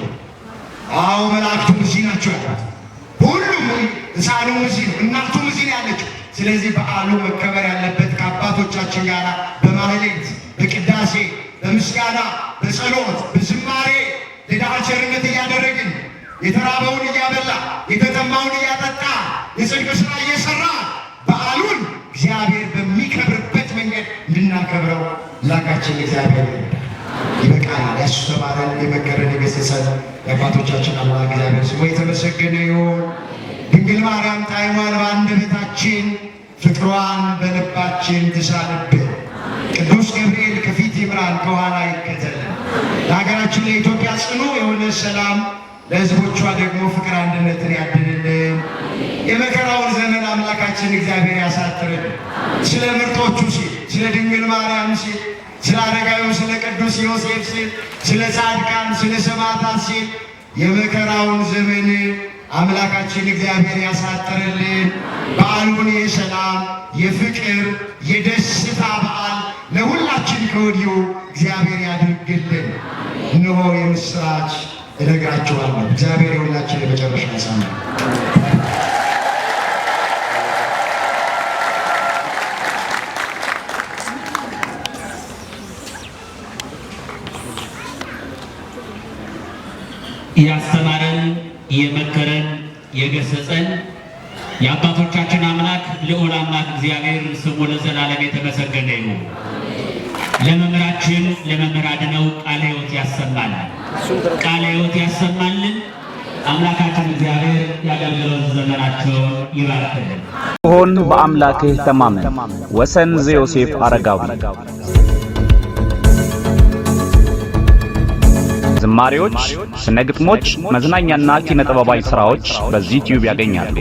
አዎ መላእክቱም እዚህ ናቸው ያሉት። ሁሉም ሕፃኑም እዚህ ነው፣ እናቱም እዚህ ነው ያለችው። ስለዚህ በዓሉ መከበር ያለበት ከአባቶቻችን ጋር በማህሌት፣ በቅዳሴ፣ በምስጋና፣ በጸሎት፣ በዝማሬ ለድሃ ቸርነት እያደረግን የተራበውን እያበላ የተጠማውን እያጠጣ የጽድቅ ሥራ እየሰራ በዓሉን እግዚአብሔር በሚከብርበት መንገድ እንድናከብረው ላካችን እግዚአብሔር ይበቃል። ያስተማረን የመከረን የገሰጸን የአባቶቻችን አምላክ እግዚአብሔር ስሙ የተመሰገነ ይሁን። ድንግል ማርያም ጣዕሟን በአንደበታችን ፍቅሯን በልባችን ትሳልብን። ቅዱስ ገብርኤል ከፊት ይምራን ከኋላ ይከተልን። ለሀገራችን ለኢትዮጵያ ጽኑ የሆነ ሰላም፣ ለሕዝቦቿ ደግሞ ፍቅር አንድነትን ያድልልን። የመከራውን ዘመን አምላካችን እግዚአብሔር ያሳጥርልን። ስለ ምርጦቹ ሲል፣ ስለ ድንግል ማርያም ሲል፣ ስለ አረጋዊ ስለ ቅዱስ ዮሴፍ ሲል፣ ስለ ጻድቃን ስለ ሰማዕታት ሲል የመከራውን ዘመን አምላካችን እግዚአብሔር ያሳጥርልን። በዓሉን የሰላም የፍቅር የደስታ በዓል ለሁላችን ከወዲሁ እግዚአብሔር ያድርግልን። እነሆ የምስራች እነግራችኋለሁ። እግዚአብሔር የሁላችን የመጨረሻ ያሳምር። ያስተማረን የመከረን የገሰጸን የአባቶቻችን አምላክ ልዑል አምላክ እግዚአብሔር ስሙ ለዘላለም የተመሰገነ ይሁን። ለመምህራችን ለመምህር አድነው ቃለ ሕይወት ያሰማል፣ ቃለ ሕይወት ያሰማልን። አምላካችን እግዚአብሔር ያገልግሎት ዘመናቸውን ይባርክልን። ሆን በአምላክህ ተማመን። ወሰን ዘዮሴፍ አረጋዊ። ዝማሬዎች፣ ስነ ግጥሞች፣ መዝናኛና ኪነ ጥበባዊ ሥራዎች በዚህ ቲዩብ ያገኛሉ።